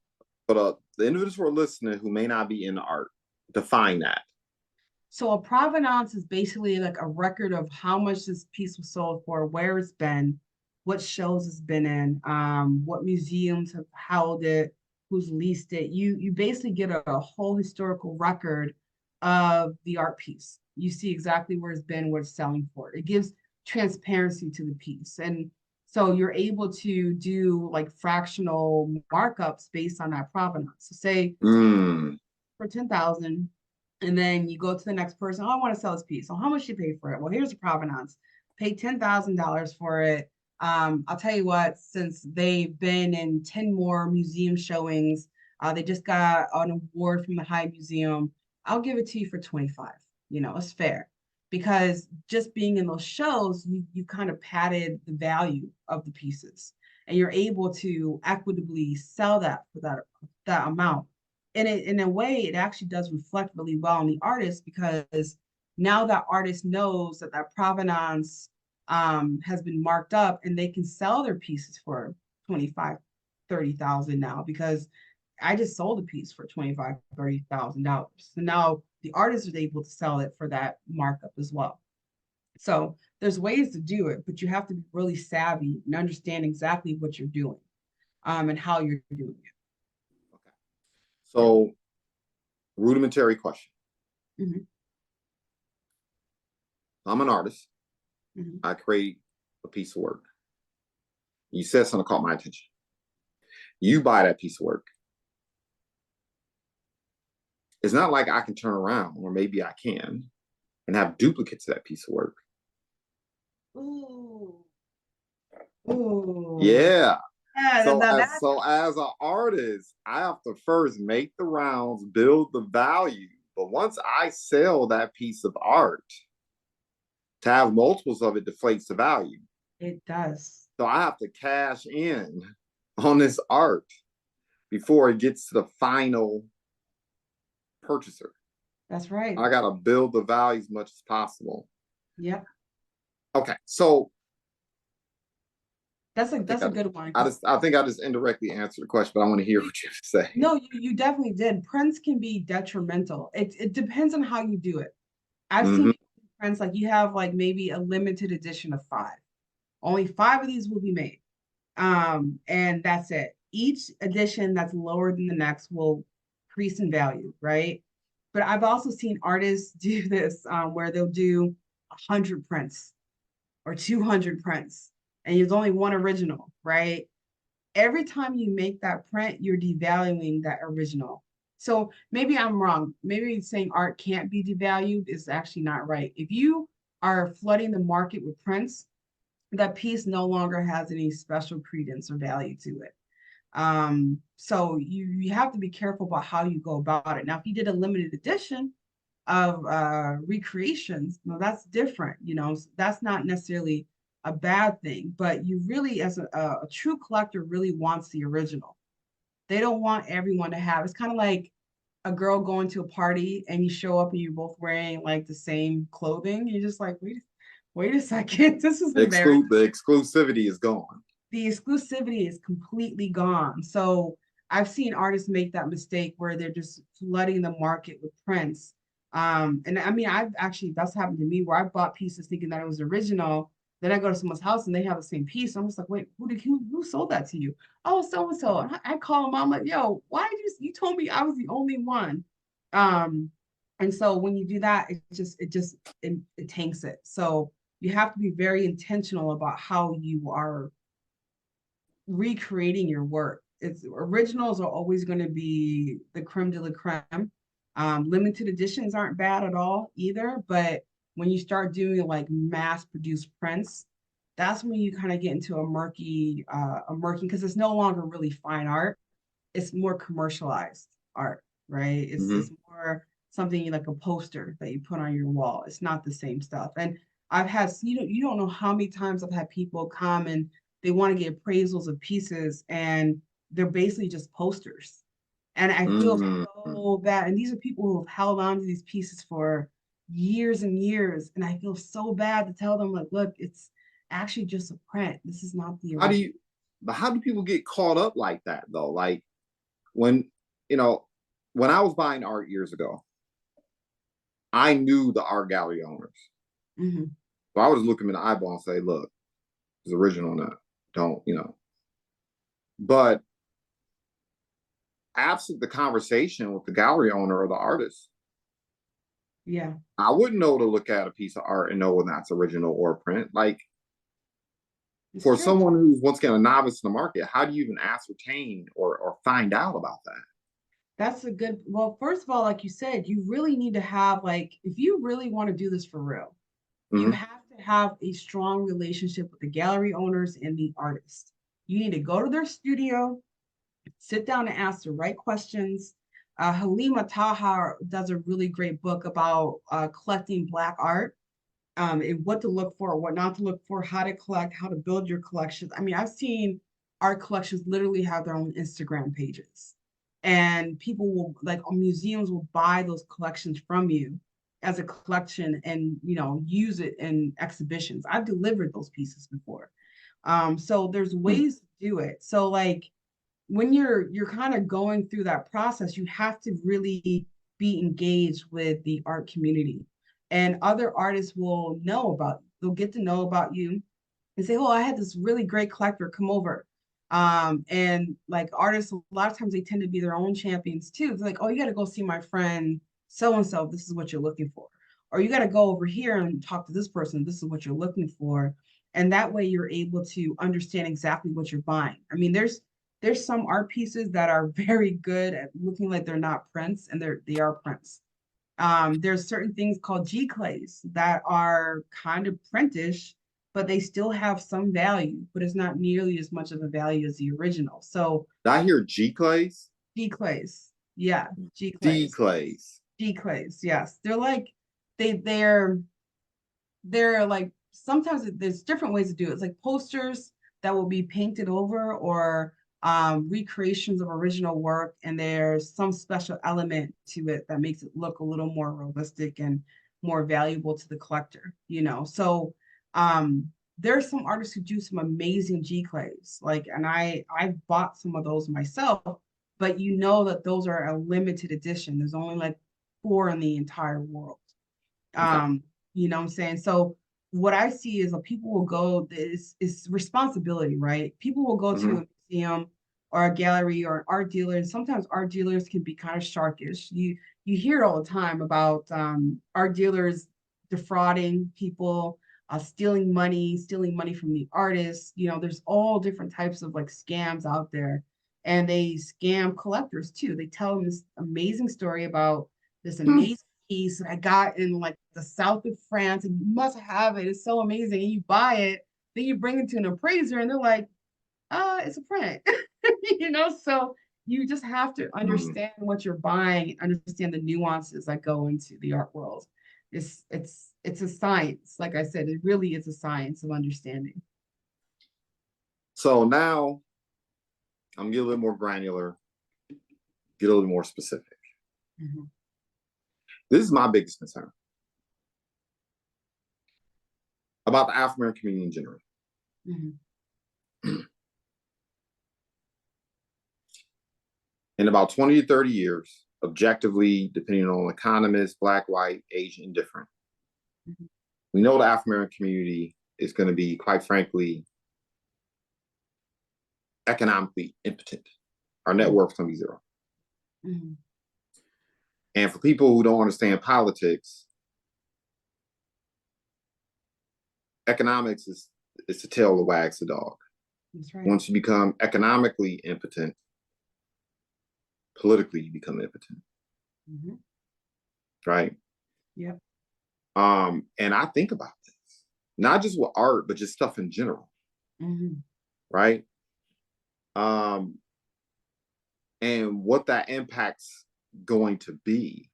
but the individuals who are listening who may not be in art, define that. So a provenance is basically like a record of how much this piece was sold for, where it's been, what shows it's been in, what museums have held it, who's leased it. You basically get a whole historical record of the art piece. You see exactly where it's been, what it's selling for. It gives transparency to the piece. And so you're able to do like fractional markups based on that provenance. So say Mm. for 10,000, and then you go to the next person. Oh, I want to sell this piece. So how much you pay for it? Well, here's the provenance. Pay $10,000 for it. I'll tell you what, since they've been in 10 more museum showings, they just got an award from the High Museum. I'll give it to you for 25. It's fair because just being in those shows, you kind of padded the value of the pieces and you're able to equitably sell that for that amount. And in a way, it actually does reflect really well on the artist because now that artist knows that that provenance has been marked up and they can sell their pieces for 25, 30,000 now because I just sold a piece for 25, $30,000. So now the artist is able to sell it for that markup as well. So there's ways to do it, but you have to be really savvy and understand exactly what you're doing and how you're doing it. Okay. So, rudimentary question. Mm-hmm. I'm an artist. Mm-hmm. I create a piece of work. You said something caught my attention. You buy that piece of work. It's not like I can turn around, or maybe I can, and have duplicates of that piece of work. Ooh. Ooh. Yeah. Yeah, So now as that so as an artist, I have to first make the rounds, build the value. But once I sell that piece of art, to have multiples of it deflates the value. it does. So I have to cash in on this art before it gets to the final purchaser. That's right. I got to build the value as much as possible. Yep. Okay, so That's a I think that's a good one. I think I just indirectly answered the question, but I want to hear what you have to say. No, you definitely did. Prints can be detrimental. It depends on how you do it. I've Mm-hmm. seen prints like you have like maybe a limited edition of five. Only five of these will be made. And that's it. Each edition that's lower than the next will increase in value, right? But I've also seen artists do this where they'll do 100 prints or 200 prints, and there's only one original, right? Every time you make that print, you're devaluing that original. So maybe I'm wrong. Maybe saying art can't be devalued is actually not right. If you are flooding the market with prints, that piece no longer has any special credence or value to it. So you have to be careful about how you go about it. Now, if you did a limited edition of recreations, no, that's different. That's not necessarily a bad thing, but you really, as a true collector, really wants the original. They don't want everyone to have. It's kind of like a girl going to a party and you show up and you're both wearing like the same clothing. You're just like, wait a second, this is embarrassing. The exclusivity is gone. The exclusivity is completely gone. So I've seen artists make that mistake where they're just flooding the market with prints. And I mean, I've actually, that's happened to me where I bought pieces thinking that it was original. Then I go to someone's house and they have the same piece. I'm just like, wait, who sold that to you? Oh, so and so. And I call them. I'm like, yo, why did you told me I was the only one? Um, and so when you do that, it tanks it. So you have to be very intentional about how you are recreating your work. It's originals are always going to be the creme de la creme. Limited editions aren't bad at all either, but when you start doing like mass produced prints, that's when you kind of get into a murky because it's no longer really fine art. It's more commercialized art, right? Mm-hmm. It's more something like a poster that you put on your wall. It's not the same stuff. And I've had you don't know how many times I've had people come and they want to get appraisals of pieces and they're basically just posters And I feel Mm. so bad. And these are people who have held on to these pieces for years and years. And I feel so bad to tell them, like, look, it's actually just a print. This is not the How do original. you, but how do people get caught up like that though? Like when, you know, when I was buying art years ago, I knew the art gallery owners. Mm-hmm. So I would just look them in the eyeball and say, look, it's original or not. Don't, you know. But absent the conversation with the gallery owner or the artist, Yeah, I wouldn't know to look at a piece of art and know whether that's original or print. Like it's for true. someone who's once again a novice in the market, how do you even ascertain or find out about that? That's a good, well, first of all, like you said, you really need to have, like, if you really want to do this for real, you Mm-hmm. have to have a strong relationship with the gallery owners and the artists. You need to go to their studio, sit down and ask the right questions. Halima Taha does a really great book about collecting Black art, and what to look for, what not to look for, how to collect, how to build your collections. I mean, I've seen art collections literally have their own Instagram pages, and people will, like, museums will buy those collections from you as a collection and, use it in exhibitions. I've delivered those pieces before. So there's ways to do it. So, like, when you're kind of going through that process, you have to really be engaged with the art community, and other artists will know about you. They'll get to know about you and say, oh, I had this really great collector come over. And like, artists, a lot of times they tend to be their own champions too. It's like, oh, you got to go see my friend so and so, this is what you're looking for, or you got to go over here and talk to this person, this is what you're looking for. And that way you're able to understand exactly what you're buying. I mean, there's some art pieces that are very good at looking like they're not prints, and they are prints. There's certain things called G clays that are kind of printish, but they still have some value, but it's not nearly as much of a value as the original. So Did I hear G clays? G clays, yeah, G D clays, clays. G clays, yes, they're like they're like, sometimes there's different ways to do it. It's like posters that will be painted over, or recreations of original work, and there's some special element to it that makes it look a little more realistic and more valuable to the collector, So there's some artists who do some amazing G clays, like, and I've bought some of those myself, but that those are a limited edition. There's only like 4 in the entire world. Okay. You know what I'm saying? So what I see is that people will go, is responsibility, right? People will go to Mm-hmm. a museum or a gallery or an art dealer, and sometimes art dealers can be kind of sharkish. You hear all the time about art dealers defrauding people, stealing money from the artists. There's all different types of like scams out there, and they scam collectors too. They tell them this amazing story about this amazing piece that I got in like the south of France, and you must have it. It's so amazing. And you buy it, then you bring it to an appraiser, and they're like, it's a print. So you just have to Mm-hmm. understand what you're buying and understand the nuances that go into the art world. It's a science. Like I said, it really is a science of understanding. So now I'm gonna get a little more granular, get a little more specific. Mm-hmm. This is my biggest concern about the African American community in general. Mm-hmm. In about 20 to 30 years, objectively, depending on economists, black, white, Asian, indifferent, Mm-hmm. we know the African American community is going to be, quite frankly, economically impotent. Our net worth is going to be zero. Mm-hmm. And for people who don't understand politics, economics is the tail that wags the dog. That's right. Once you become economically impotent, politically you become impotent. Mm-hmm. Right? Yep. And I think about this, not just with art, but just stuff in general. Mm-hmm. Right? And what that impact's going to be.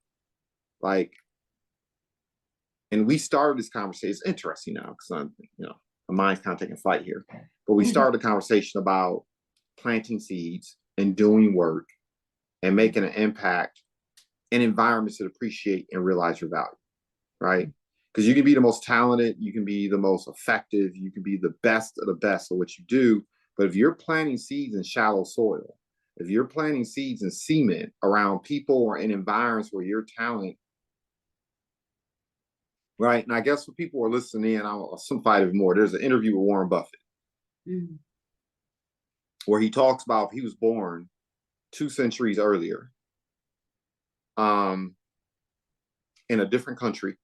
Like, and we started this conversation. It's interesting now because my mind's kind of taking flight here. But we started a conversation about planting seeds and doing work and making an impact in environments that appreciate and realize your value, right? Because you can be the most talented, you can be the most effective, you can be the best of the best at what you do. But if you're planting seeds in shallow soil, if you're planting seeds in cement around people or in environments where your talent, right? And I guess for people who are listening in, I'll simplify it more. There's an interview with Warren Buffett where he talks about he was born 2 centuries earlier in a different country.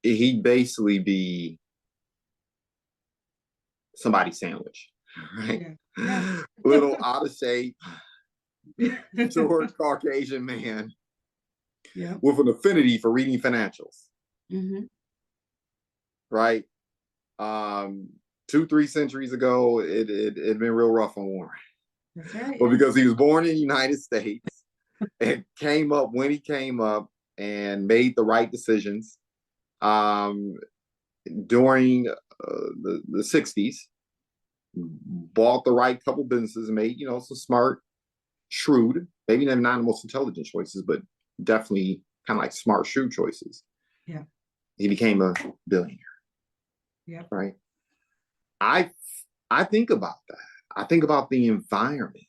He'd basically be somebody's sandwich, right? Yeah. Little out of shape, short Caucasian man with an affinity for reading financials, right? 2-3 centuries ago, it'd been real rough on Warren. That's right. But because he was born in the United States and came up when he came up and made the right decisions during the 60s, bought the right couple businesses and made, some smart, shrewd, maybe not the most intelligent choices, but definitely kind of like smart, shrewd choices. Yeah. He became a billionaire. Yeah. Right. I think about that. I think about the environment,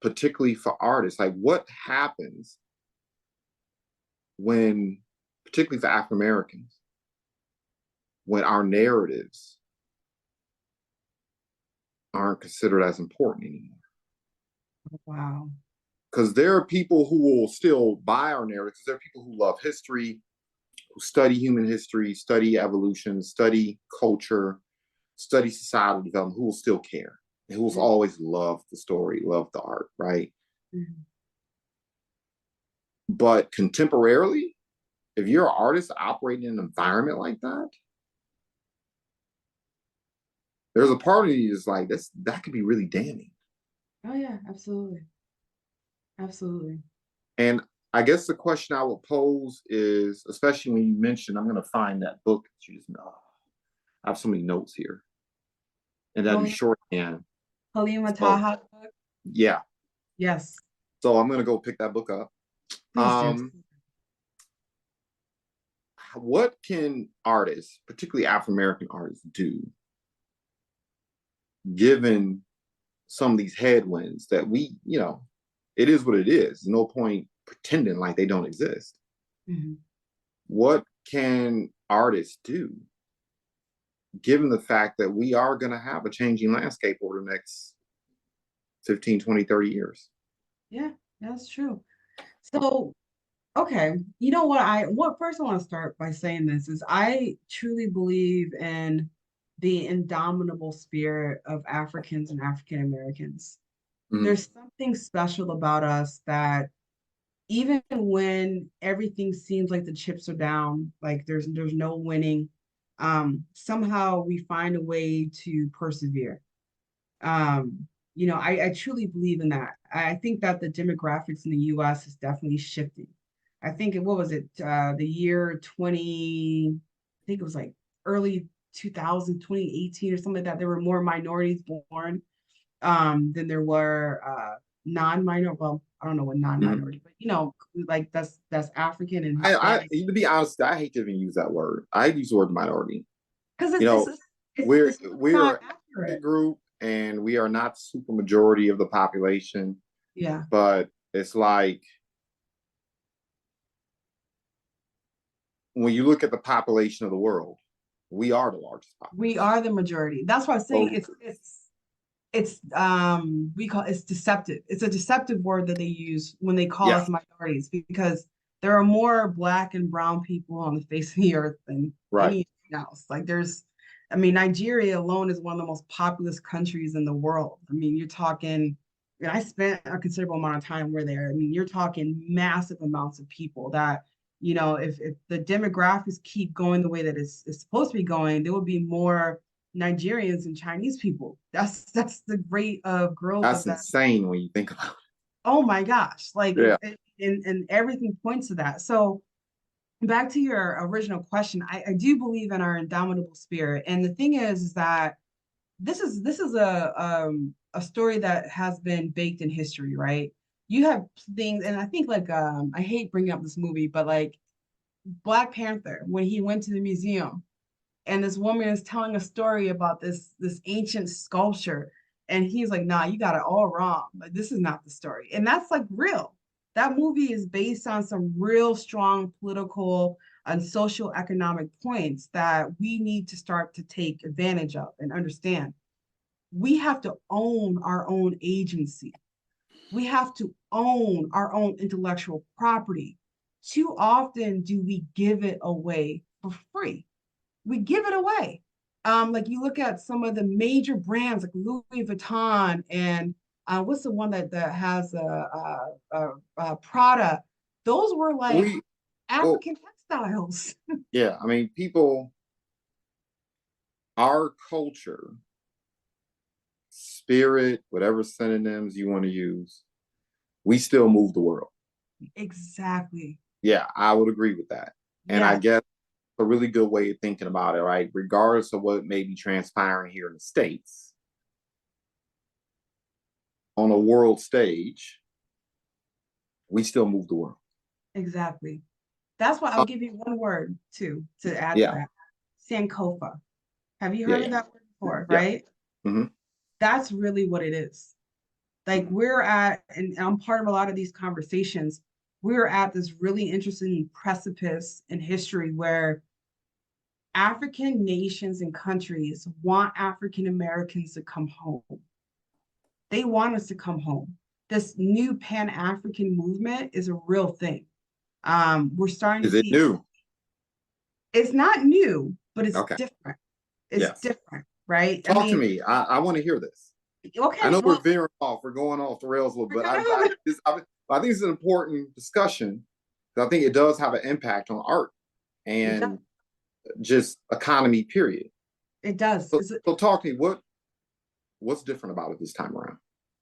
particularly for artists. Like what happens when, particularly for African Americans, when our narratives aren't considered as important anymore. Wow. Because there are people who will still buy our narratives. There are people who love history, who study human history, study evolution, study culture, study societal development, who will still care and who will always love the story, love the art, right? But contemporarily, if you're an artist operating in an environment like that, there's a part of you that's like, that could be really damning. Oh yeah, absolutely. Absolutely. And I guess the question I would pose is, especially when you mentioned, I'm going to find that book that you just know. I have so many notes here. And that'd be shorthand. Halima Taha book? Yeah. Yes. So I'm going to go pick that book up. Please do. What can artists, particularly African-American artists, do given some of these headwinds that it is what it is. No point pretending like they don't exist. What can artists do given the fact that we are going to have a changing landscape over the next 15, 20, 30 years? Yeah, that's true. So, okay, you know what first I want to start by saying this is I truly believe in the indomitable spirit of Africans and African Americans. There's something special about us that even when everything seems like the chips are down, like there's no winning, somehow we find a way to persevere. I truly believe in that. I think that the demographics in the US is definitely shifting. I think what was it, the year 20, I think it was like early 2000, 2018 or something like that. There were more minorities born than there were non-minor. Well, I don't know what non-minority, but like that's African and Hispanic. To be honest, I hate to even use that word. I use the word minority. Because we're a group and we are not super majority of the population. Yeah. But it's like when you look at the population of the world, we are the largest population. We are the majority. That's why I'm saying it's deceptive. It's a deceptive word that they use when they call us minorities, because there are more Black and brown people on the face of the earth than anything else. Like Nigeria alone is one of the most populous countries in the world. I mean, you're talking, and I spent a considerable amount of time there. I mean, you're talking massive amounts of people that, if the demographics keep going the way that it's supposed to be going, there will be more Nigerians and Chinese people. That's the rate of growth. That's insane when you think about it. Oh my gosh. And everything points to that. So back to your original question, I do believe in our indomitable spirit. And the thing is that this is a story that has been baked in history, right? You have things, and I think like I hate bringing up this movie, but like Black Panther, when he went to the museum and this woman is telling a story about this ancient sculpture, and he's like, nah, you got it all wrong, like this is not the story. And that's like real. That movie is based on some real strong political and social economic points that we need to start to take advantage of and understand. We have to own our own agency. We have to own our own intellectual property. Too often do we give it away for free. We give it away. Like you look at some of the major brands like Louis Vuitton and what's the one that has Prada? Those were like We well, African textiles. yeah, I mean, people, our culture, spirit, whatever synonyms you want to use, we still move the world. Exactly. Yeah, I would agree with that. And I Yes, guess a really good way of thinking about it, right? Regardless of what may be transpiring here in the States, on a world stage, we still move the world. exactly. That's why I'll Uh, give you one word too to add to yeah, that. Sankofa. Have you yeah, heard of yeah, that word before, yeah. right? Hmm. That's really what it is. Like we're at, and I'm part of a lot of these conversations, we're at this really interesting precipice in history where African nations and countries want African Americans to come home. They want us to come home. This new Pan-African movement is a real thing. We're starting to Is it see new? it's not new, but it's Okay. different. It's Yes. different, right? I Talk to mean, me. I want to hear this. I okay, know we're well, veering off. We're going off the rails a little we're bit. gonna I think it's an important discussion because I think it does have an impact on art it does. and just economy, period. It does. So talk to me. What's different about it this time around?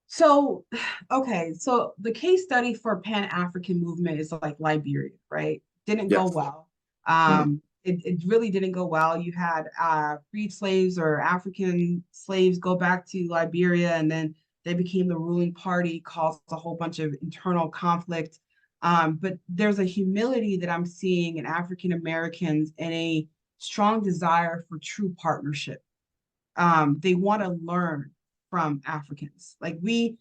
So, okay, so the case study for Pan-African movement is like Liberia, right? Didn't go Yes. well. Mhm. It really didn't go well. You had freed slaves or African slaves go back to Liberia, and then they became the ruling party, caused a whole bunch of internal conflict. But there's a humility that I'm seeing in African Americans and a strong desire for true partnership. They want to learn from Africans. Like we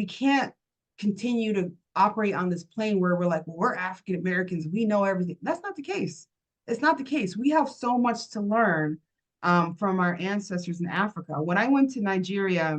can't continue to operate on this plane where we're like, well, we're African Americans, we know everything. That's not the case. It's not the case. We have so much to learn from our ancestors in Africa. When I went to Nigeria,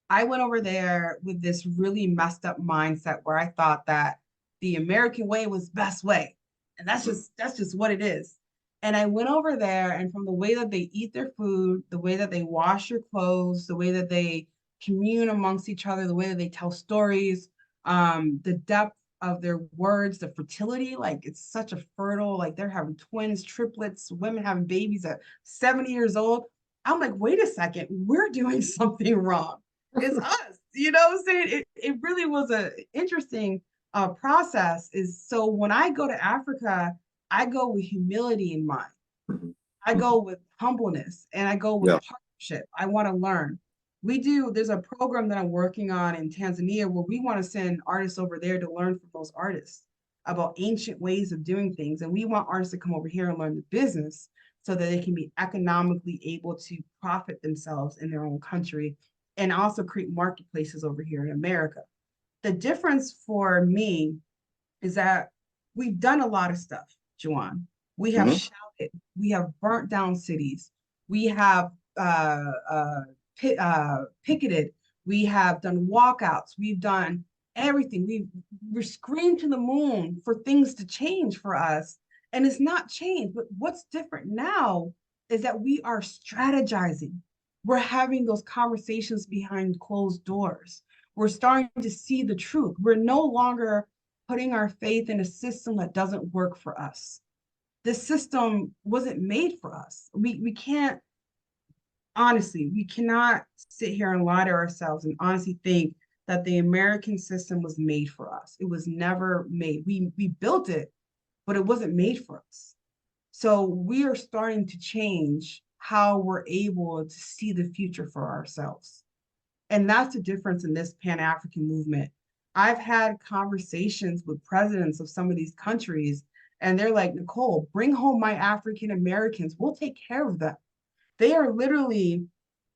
I went over there with this really messed up mindset where I thought that the American way was best way. And that's just what it is. And I went over there and from the way that they eat their food, the way that they wash their clothes, the way that they commune amongst each other, the way that they tell stories, the depth of their words, the fertility, like it's such a fertile, like they're having twins, triplets, women having babies at 70 years old. I'm like, wait a second, we're doing something wrong. It's us. You know what I'm saying? It really was a interesting process. Is so when I go to Africa, I go with humility in mind. Mhm. I Mhm. go with humbleness and I go with Yeah. partnership. I want to learn. There's a program that I'm working on in Tanzania where we want to send artists over there to learn from those artists about ancient ways of doing things. And we want artists to come over here and learn the business so that they can be economically able to profit themselves in their own country and also create marketplaces over here in America. The difference for me is that we've done a lot of stuff, Juwan. We have Mhm. shouted, we have burnt down cities, we have picketed, we have done walkouts, we've done everything. We're screamed to the moon for things to change for us, and it's not changed. But what's different now is that we are strategizing. We're having those conversations behind closed doors. We're starting to see the truth. We're no longer putting our faith in a system that doesn't work for us. This system wasn't made for us. We can't, honestly, we cannot sit here and lie to ourselves and honestly think that the American system was made for us. It was never made. We built it, but it wasn't made for us. So we are starting to change how we're able to see the future for ourselves. And that's the difference in this Pan-African movement. I've had conversations with presidents of some of these countries, and they're like, Nicole, bring home my African Americans. We'll take care of them. They are literally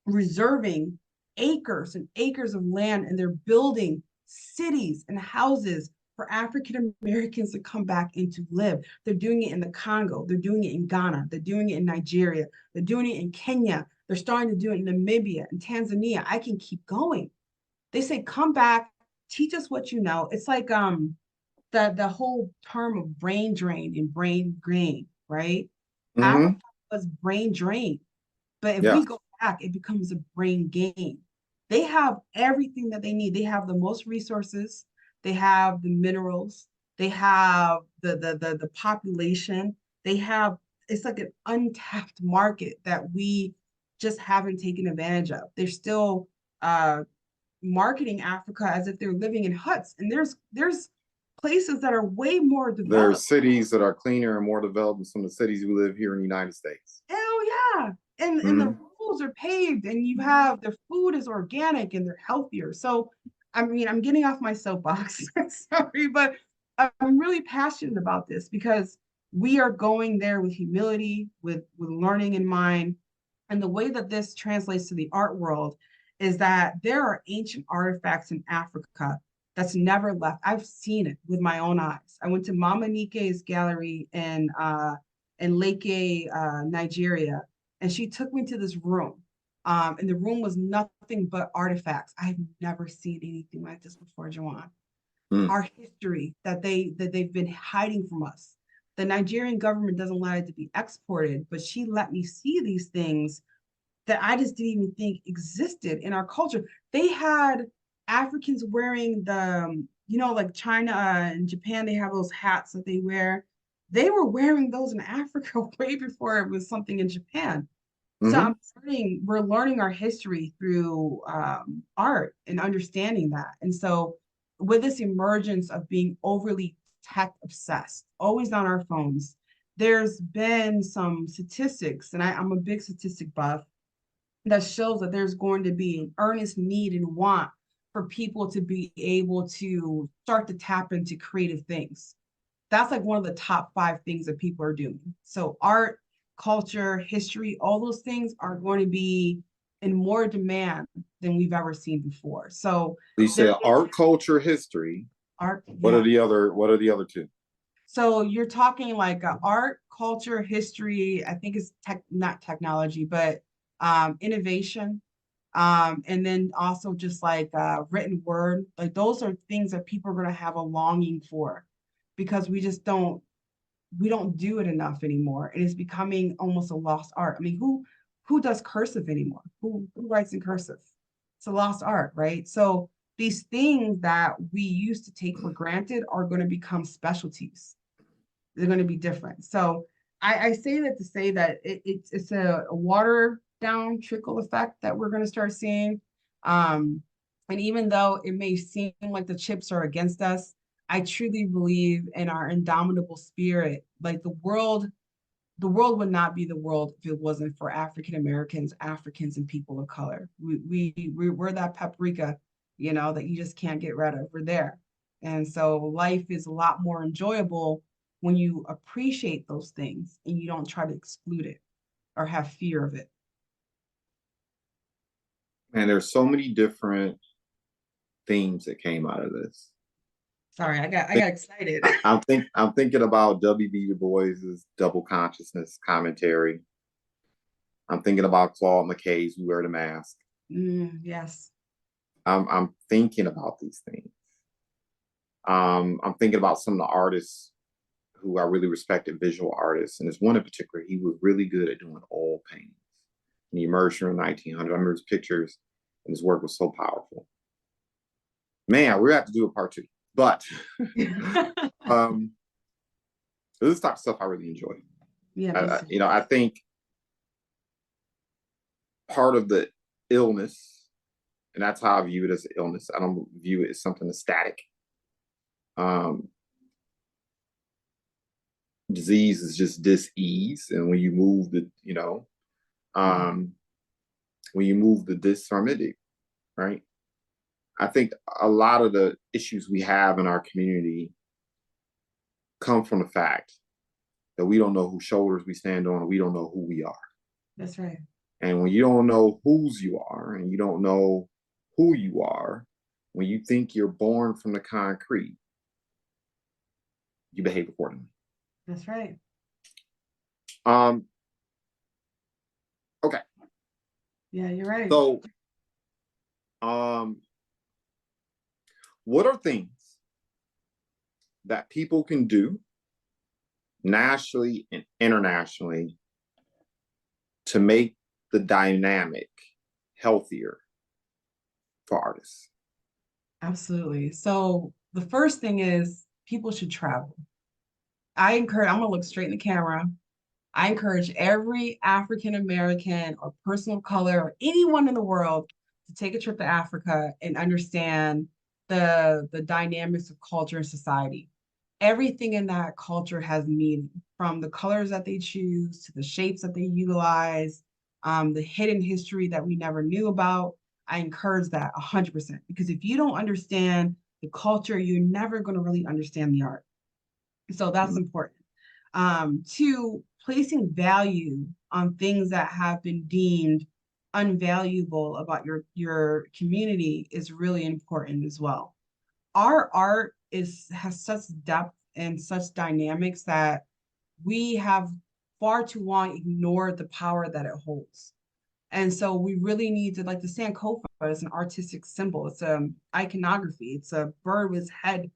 reserving acres and acres of land, and they're building cities and houses for African Americans to come back and to live. They're doing it in the Congo, they're doing it in Ghana, they're doing it in Nigeria, they're doing it in Kenya, they're starting to do it in Namibia and Tanzania. I can keep going. They say, come back, teach us what you know. It's like the whole term of brain drain and brain gain, right? Africa Mm-hmm. was brain drain, but if Yeah. we go back, it becomes a brain gain. They have everything that they need. They have the most resources. They have the minerals. They have the population. They have, it's like an untapped market that we just haven't taken advantage of. They're still marketing Africa as if they're living in huts. And there's places that are way more There are developed. cities that are cleaner and more developed than some of the cities we live here in the United States. Hell yeah. And the Mm-hmm. roads are paved and you have their food is organic and they're healthier. So I mean, I'm getting off my soapbox. Sorry, but I'm really passionate about this because we are going there with humility, with learning in mind. And the way that this translates to the art world is that there are ancient artifacts in Africa that's never left. I've seen it with my own eyes. I went to Mama Nike's gallery in Leke, Nigeria, and she took me to this room. And the room was nothing but artifacts. I've never seen anything like this before, Jawan. Mm. Our history that they've been hiding from us. The Nigerian government doesn't allow it to be exported, but she let me see these things that I just didn't even think existed in our culture. They had Africans wearing like China and Japan, they have those hats that they wear. They were wearing those in Africa way before it was something in Japan. So Mm-hmm. we're learning our history through art and understanding that. And so with this emergence of being overly tech obsessed, always on our phones, there's been some statistics, and I'm a big statistic buff that shows that there's going to be an earnest need and want for people to be able to start to tap into creative things. That's like one of the top 5 things that people are doing. So art, culture, history, all those things are going to be in more demand than we've ever seen before. So You there said art, culture, history. art, What are yeah. the other? What are the other two? So you're talking like art, culture, history. I think it's not technology, but innovation. And then also just like written word. Like those are things that people are going to have a longing for because we don't do it enough anymore. And it's becoming almost a lost art. I mean, who does cursive anymore? Who writes in cursive? It's a lost art, right? So these things that we used to take for granted are going to become specialties. They're going to be different. So I say that to say that it's a water down trickle effect that we're going to start seeing. And even though it may seem like the chips are against us, I truly believe in our indomitable spirit. Like the world would not be the world if it wasn't for African Americans, Africans, and people of color. We're that paprika, that you just can't get rid of. We're there. And so life is a lot more enjoyable when you appreciate those things and you don't try to exclude it or have fear of it. And there's so many different themes that came out of this. Sorry, I got excited. I'm thinking about W.B. Du Bois's double consciousness commentary. I'm thinking about Claude McKay's "We Wear the Mask." Yes. I'm thinking about these things. I'm thinking about some of the artists who I really respected, visual artists, and there's one in particular. He was really good at doing oil paintings. And he emerged from the 1900s. I remember his pictures, and his work was so powerful. Man, we're gonna have to do a part 2. But um, this type of stuff I really enjoy. Yeah, me too. I think part of the illness, and that's how I view it as an illness. I don't view it as something that's static. Um, Disease is just dis-ease, and when you move the, when you move the dis from it, right? I think a lot of the issues we have in our community come from the fact that we don't know whose shoulders we stand on, and we don't know who we are. That's right. And when you don't know whose you are and you don't know who you are, when you think you're born from the concrete, you behave accordingly. That's right. Um, okay. Yeah, you're right. So, um, what are things that people can do nationally and internationally to make the dynamic healthier for artists? Absolutely. So the first thing is people should travel. I'm gonna look straight in the camera. I encourage every African American or person of color or anyone in the world to take a trip to Africa and understand the dynamics of culture and society. Everything in that culture has meaning, from the colors that they choose to the shapes that they utilize, the hidden history that we never knew about. I encourage that 100% because if you don't understand the culture, you're never going to really understand the art. So that's important. Two, placing value on things that have been deemed unvaluable about your community is really important as well. Our art has such depth and such dynamics that we have far too long ignored the power that it holds. And so we really need to, like the Sankofa is an artistic symbol. It's iconography. It's a bird with its head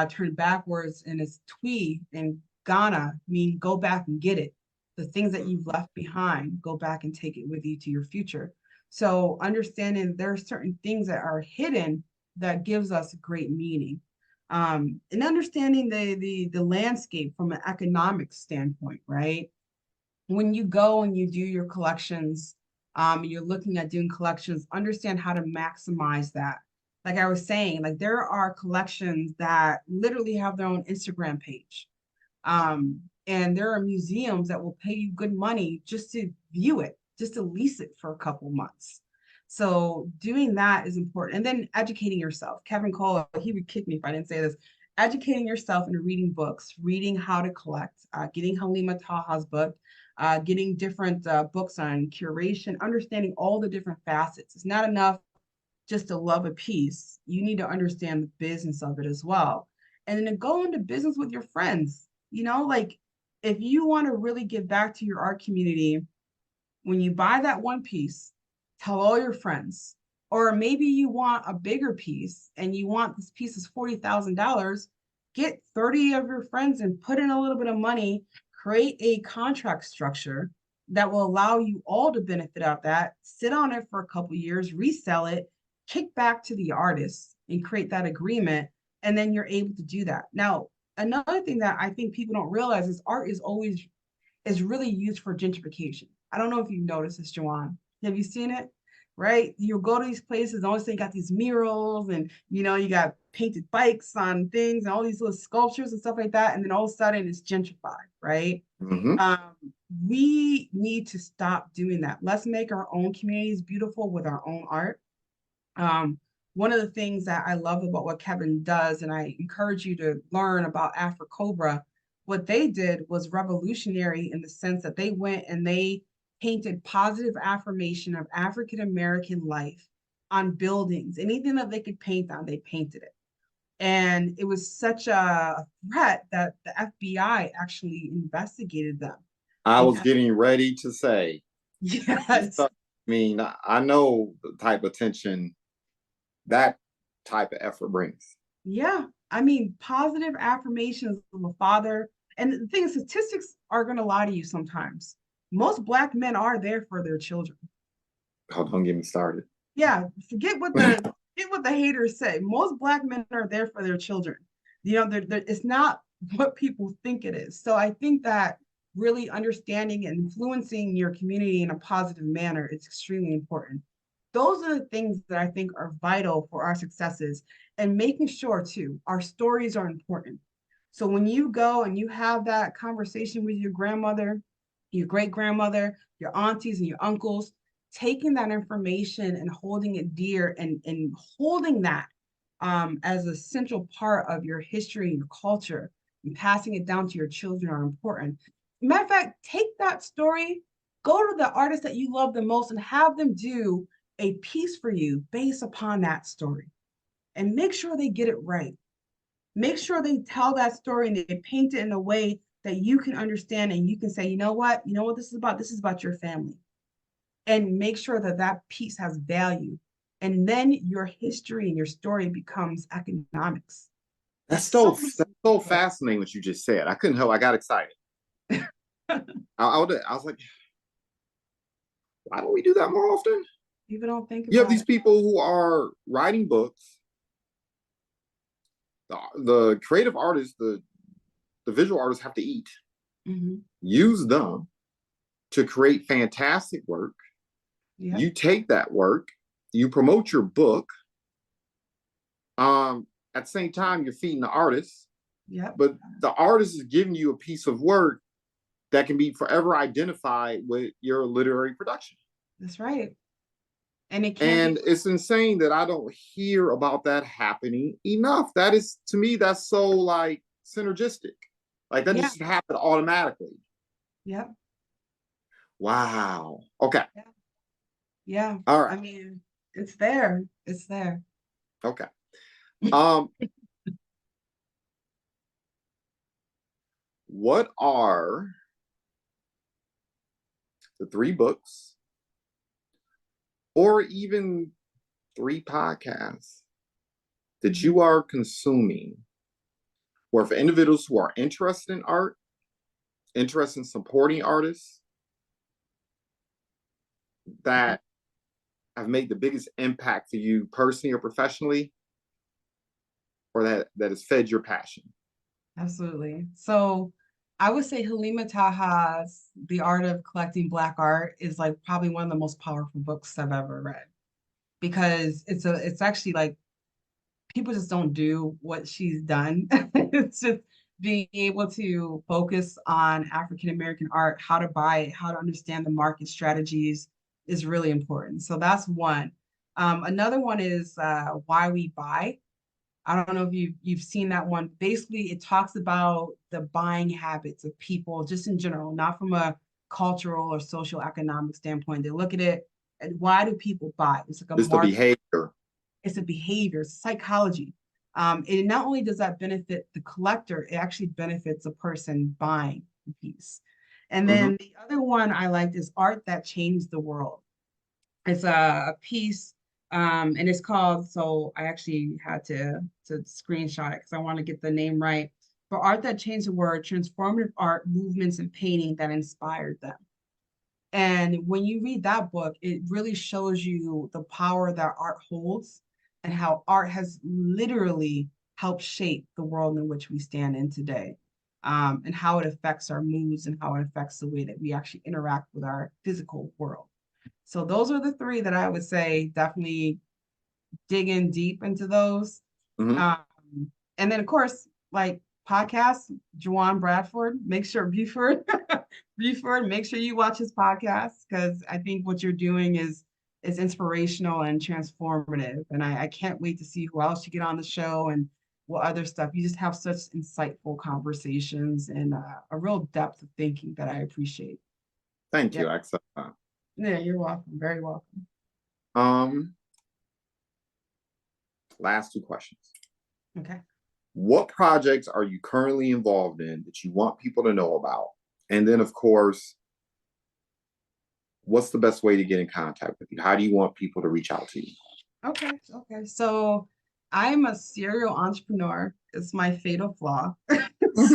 turned backwards, and its Twi in Ghana mean go back and get it. The things that you've left behind, go back and take it with you to your future. So understanding there are certain things that are hidden that gives us great meaning. And understanding the landscape from an economic standpoint, right? When you go and you do your collections, you're looking at doing collections, understand how to maximize that. Like I was saying, like there are collections that literally have their own Instagram page. And there are museums that will pay you good money just to view it, just to lease it for a couple months. So doing that is important. And then educating yourself. Kevin Cole, he would kick me if I didn't say this. Educating yourself and reading books, reading how to collect, getting Halima Taha's book, getting different books on curation, understanding all the different facets. It's not enough just to love a piece. You need to understand the business of it as well. And then to go into business with your friends. Like if you want to really give back to your art community, when you buy that one piece, tell all your friends. Or maybe you want a bigger piece and you want this piece is $40,000, get 30 of your friends and put in a little bit of money, create a contract structure that will allow you all to benefit out of that, sit on it for a couple years, resell it, kick back to the artist and create that agreement. And then you're able to do that. Now, another thing that I think people don't realize is art is really used for gentrification. I don't know if you've noticed this, Joanne. Have you seen it? Right? You go to these places, always you got these murals and you got painted bikes on things and all these little sculptures and stuff like that. And then all of a sudden it's gentrified, right? Mm-hmm. We need to stop doing that. Let's make our own communities beautiful with our own art. One of the things that I love about what Kevin does, and I encourage you to learn about Afrocobra, what they did was revolutionary in the sense that they went and they painted positive affirmation of African American life on buildings. Anything that they could paint on, they painted it. And it was such a threat that the FBI actually investigated them. I was Because, getting ready to say, yes, I mean, I know the type of tension that type of effort brings. yeah. I mean, positive affirmations of a father. And the thing is, statistics are going to lie to you sometimes. Most Black men are there for their children. Oh, don't get me started. Yeah, forget what the haters say. Most Black men are there for their children. It's not what people think it is. So I think that really understanding and influencing your community in a positive manner is extremely important. Those are the things that I think are vital for our successes, and making sure too, our stories are important. So when you go and you have that conversation with your grandmother, your great grandmother, your aunties and your uncles, taking that information and holding it dear and holding that as a central part of your history and your culture and passing it down to your children are important. Matter of fact, take that story, go to the artist that you love the most and have them do a piece for you based upon that story and make sure they get it right. Make sure they tell that story and they paint it in a way that you can understand and you can say, you know what this is about? This is about your family. And make sure that that piece has value. And then your history and your story becomes economics. That's It's so so that's so fascinating what you just said. I couldn't help. I got excited. I was like, why don't we do that more often? people don't think You have about these it. people who are writing books. The creative artists, the visual artists have to eat. Mm-hmm. Use them to create fantastic work. Yep. You take that work, you promote your book. At the same time, you're feeding the artist, Yep. but the artist is giving you a piece of work that can be forever identified with your literary production. That's right. And it can't be. And it's insane that I don't hear about that happening enough. That is, to me, that's so like synergistic. Like that Yeah. just happened automatically. Yep. Wow. Okay. Yeah. Yeah. All I right. mean, it's there. It's there. Okay. Um, what are the 3 books or even 3 podcasts that you are consuming where for individuals who are interested in art, interested in supporting artists, that have made the biggest impact for you personally or professionally, or that has fed your passion? Absolutely. So I would say Halima Taha's The Art of Collecting Black Art is like probably one of the most powerful books I've ever read because it's actually like people just don't do what she's done. It's just being able to focus on African American art, how to buy it, how to understand the market strategies is really important. So that's one. Another one is Why We Buy. I don't know if you've seen that one. Basically, it talks about the buying habits of people just in general, not from a cultural or social economic standpoint. They look at it and why do people buy? It's like a It's the market, behavior. it's a behavior, it's psychology. And not only does that benefit the collector, it actually benefits the person buying the piece. And Mm-hmm. then the other one I liked is Art That Changed the World. It's a piece, and it's called, so I actually had to screenshot it because I want to get the name right. For Art That Changed the World, transformative art, movements, and painting that inspired them. And when you read that book, it really shows you the power that art holds and how art has literally helped shape the world in which we stand in today, and how it affects our moods and how it affects the way that we actually interact with our physical world. So those are the three that I would say definitely dig in deep into those. Mm-hmm. And then of course, like podcasts, Juwan Bradford, make sure Buford, Buford, make sure you watch his podcast because I think what you're doing is inspirational and transformative. And I can't wait to see who else you get on the show and what other stuff. You just have such insightful conversations and a real depth of thinking that I appreciate. Thank Yeah. you. I accept that. Yeah, you're welcome. Very welcome. Um, Last 2 questions. Okay. What projects are you currently involved in that you want people to know about? And then, of course, what's the best way to get in contact with you? How do you want people to reach out to you? Okay. Okay. So I'm a serial entrepreneur. It's my fatal flaw. So,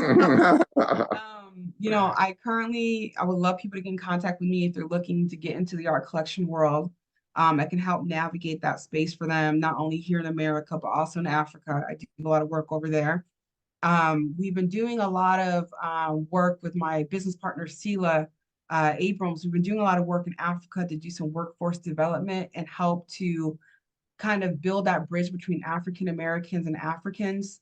I would love people to get in contact with me if they're looking to get into the art collection world. I can help navigate that space for them, not only here in America, but also in Africa. I do a lot of work over there. We've been doing a lot of work with my business partner, Sela Abrams. We've been doing a lot of work in Africa to do some workforce development and help to kind of build that bridge between African Americans and Africans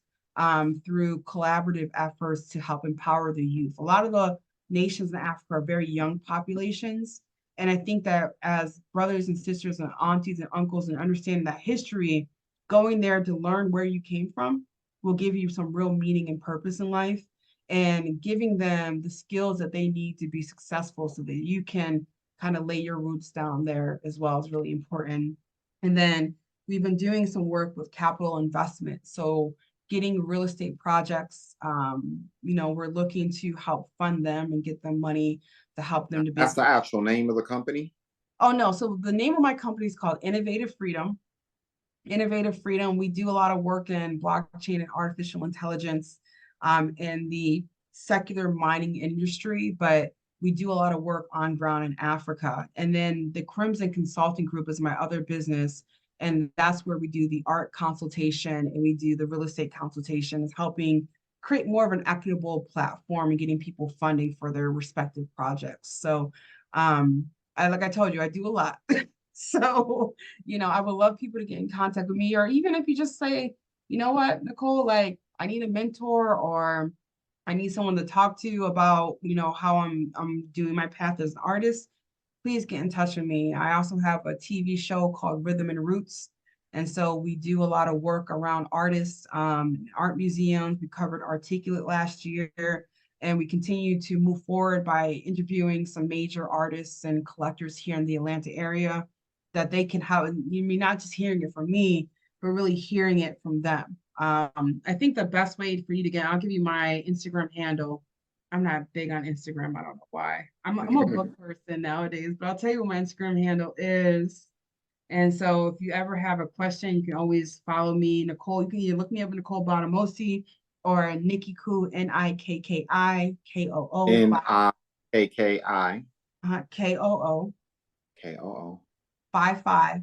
through collaborative efforts to help empower the youth. A lot of the nations in Africa are very young populations. And I think that as brothers and sisters and aunties and uncles and understanding that history, going there to learn where you came from will give you some real meaning and purpose in life, and giving them the skills that they need to be successful so that you can kind of lay your roots down there as well is really important. And then we've been doing some work with capital investment. So getting real estate projects, we're looking to help fund them and get them money to help them to be That's able the to. actual name of the company? Oh, no. So the name of my company is called Innovative Freedom. Innovative Freedom. We do a lot of work in blockchain and artificial intelligence in the secular mining industry, but we do a lot of work on ground in Africa. And then the Crimson Consulting Group is my other business. And that's where we do the art consultation and we do the real estate consultations, helping create more of an equitable platform and getting people funding for their respective projects. So, like I told you, I do a lot. So, I would love people to get in contact with me, or even if you just say, you know what, Nicole, like I need a mentor or I need someone to talk to about, how I'm doing my path as an artist, please get in touch with me. I also have a TV show called Rhythm and Roots. And so we do a lot of work around artists, art museums. We covered Articulate last year, and we continue to move forward by interviewing some major artists and collectors here in the Atlanta area that they can have, you mean not just hearing it from me, but really hearing it from them. I think the best way for you to get, I'll give you my Instagram handle. I'm not big on Instagram. I don't know why. I'm a book person nowadays, but I'll tell you what my Instagram handle is. And so if you ever have a question, you can always follow me, Nicole. You can either look me up at Nicole Gbadamosi or Nikki Koo, Nikkii Nikkii. Koo Koo. 55.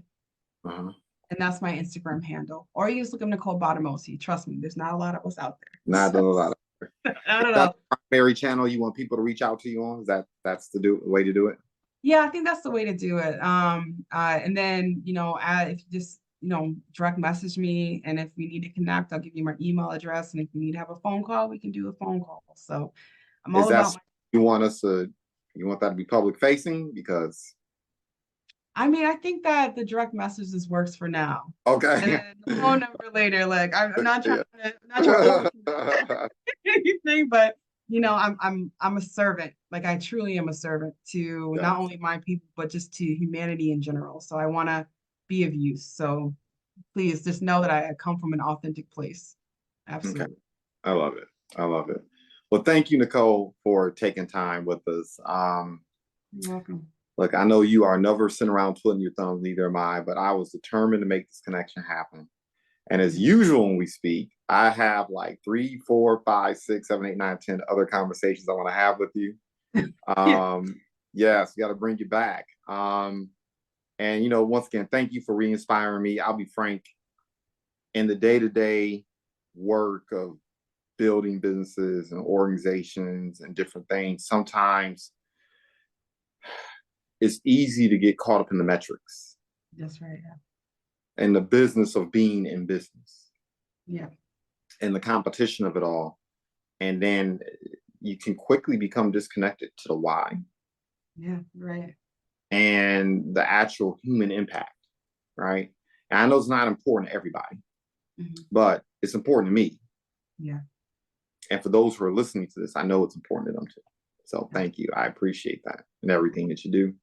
Uh-huh. And that's my Instagram handle. Or you just look up Nicole Gbadamosi. Trust me, there's not a lot of us out there. Not a lot. I don't That's know. the primary channel you want people to reach out to you on? That's the way to do it? Yeah, I think that's the way to do it. And then, if you just, direct message me, and if we need to connect, I'll give you my email address. And if we need to have a phone call, we can do a phone call. So I'm Is all that about you want us to you want that to be public facing? Because I mean, I think that the direct messages works for now. And okay. then the phone number later, like I'm not trying Yeah. to I'm not trying to over anything, but I'm a servant. Like I truly am a servant to Yeah. not only my people, but just to humanity in general. So I want to be of use. So please just know that I come from an authentic place. Okay. Absolutely. I love it. I love it. Well, thank you, Nicole, for taking time with us. You're welcome. Look, I know you are never sitting around twiddling your thumbs, neither am I, but I was determined to make this connection happen. And as usual, when we speak, I have like 3, 4, 5, 6, 7, 8, 9, 10 other conversations I want to have with you. Yeah. Yes, we got to bring you back. And once again, thank you for re-inspiring me. I'll be frank, in the day-to-day work of building businesses and organizations and different things, sometimes it's easy to get caught up in the metrics That's right. Yeah. and the business of being in business Yeah. and the competition of it all. And then you can quickly become disconnected to the why Yeah. Right. and the actual human impact, right? And I know it's not important to everybody, but it's important to me. Yeah. And for those who are listening to this, I know it's important to them too. So thank you. I appreciate that and everything that you do.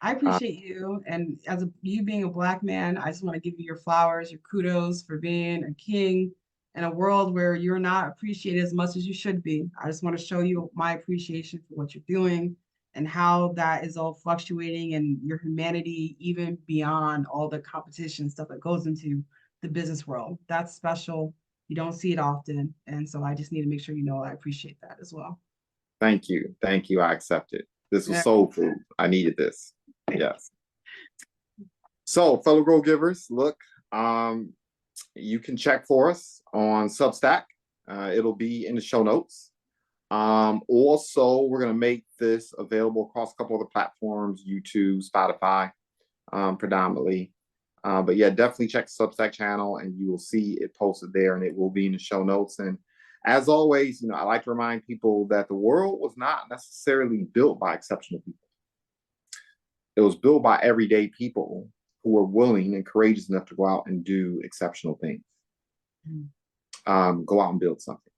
I appreciate you. And you being a Black man, I just want to give you your flowers, your kudos for being a king in a world where you're not appreciated as much as you should be. I just want to show you my appreciation for what you're doing and how that is all fluctuating and your humanity, even beyond all the competition stuff that goes into the business world. That's special. You don't see it often. And so I just need to make sure you know I appreciate that as well. Thank you. Thank you. I accept it. This was Yeah. soul food. I needed this. Yes. So, fellow Grow Givers, look, you can check for us on Substack. It'll be in the show notes. Also, we're going to make this available across a couple other platforms, YouTube, Spotify, predominantly. But yeah, definitely check the Substack channel and you will see it posted there and it will be in the show notes. And as always, I like to remind people that the world was not necessarily built by exceptional people. It was built by everyday people who were willing and courageous enough to go out and do exceptional things. Go out and build something.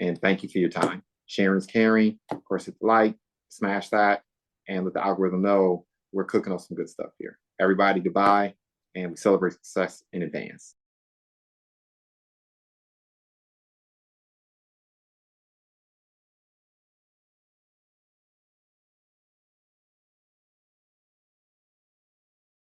And thank you for your time. Sharon's caring. Of course, hit the like, smash that, and let the algorithm know we're cooking up some good stuff here. Everybody, goodbye, and we celebrate success in advance.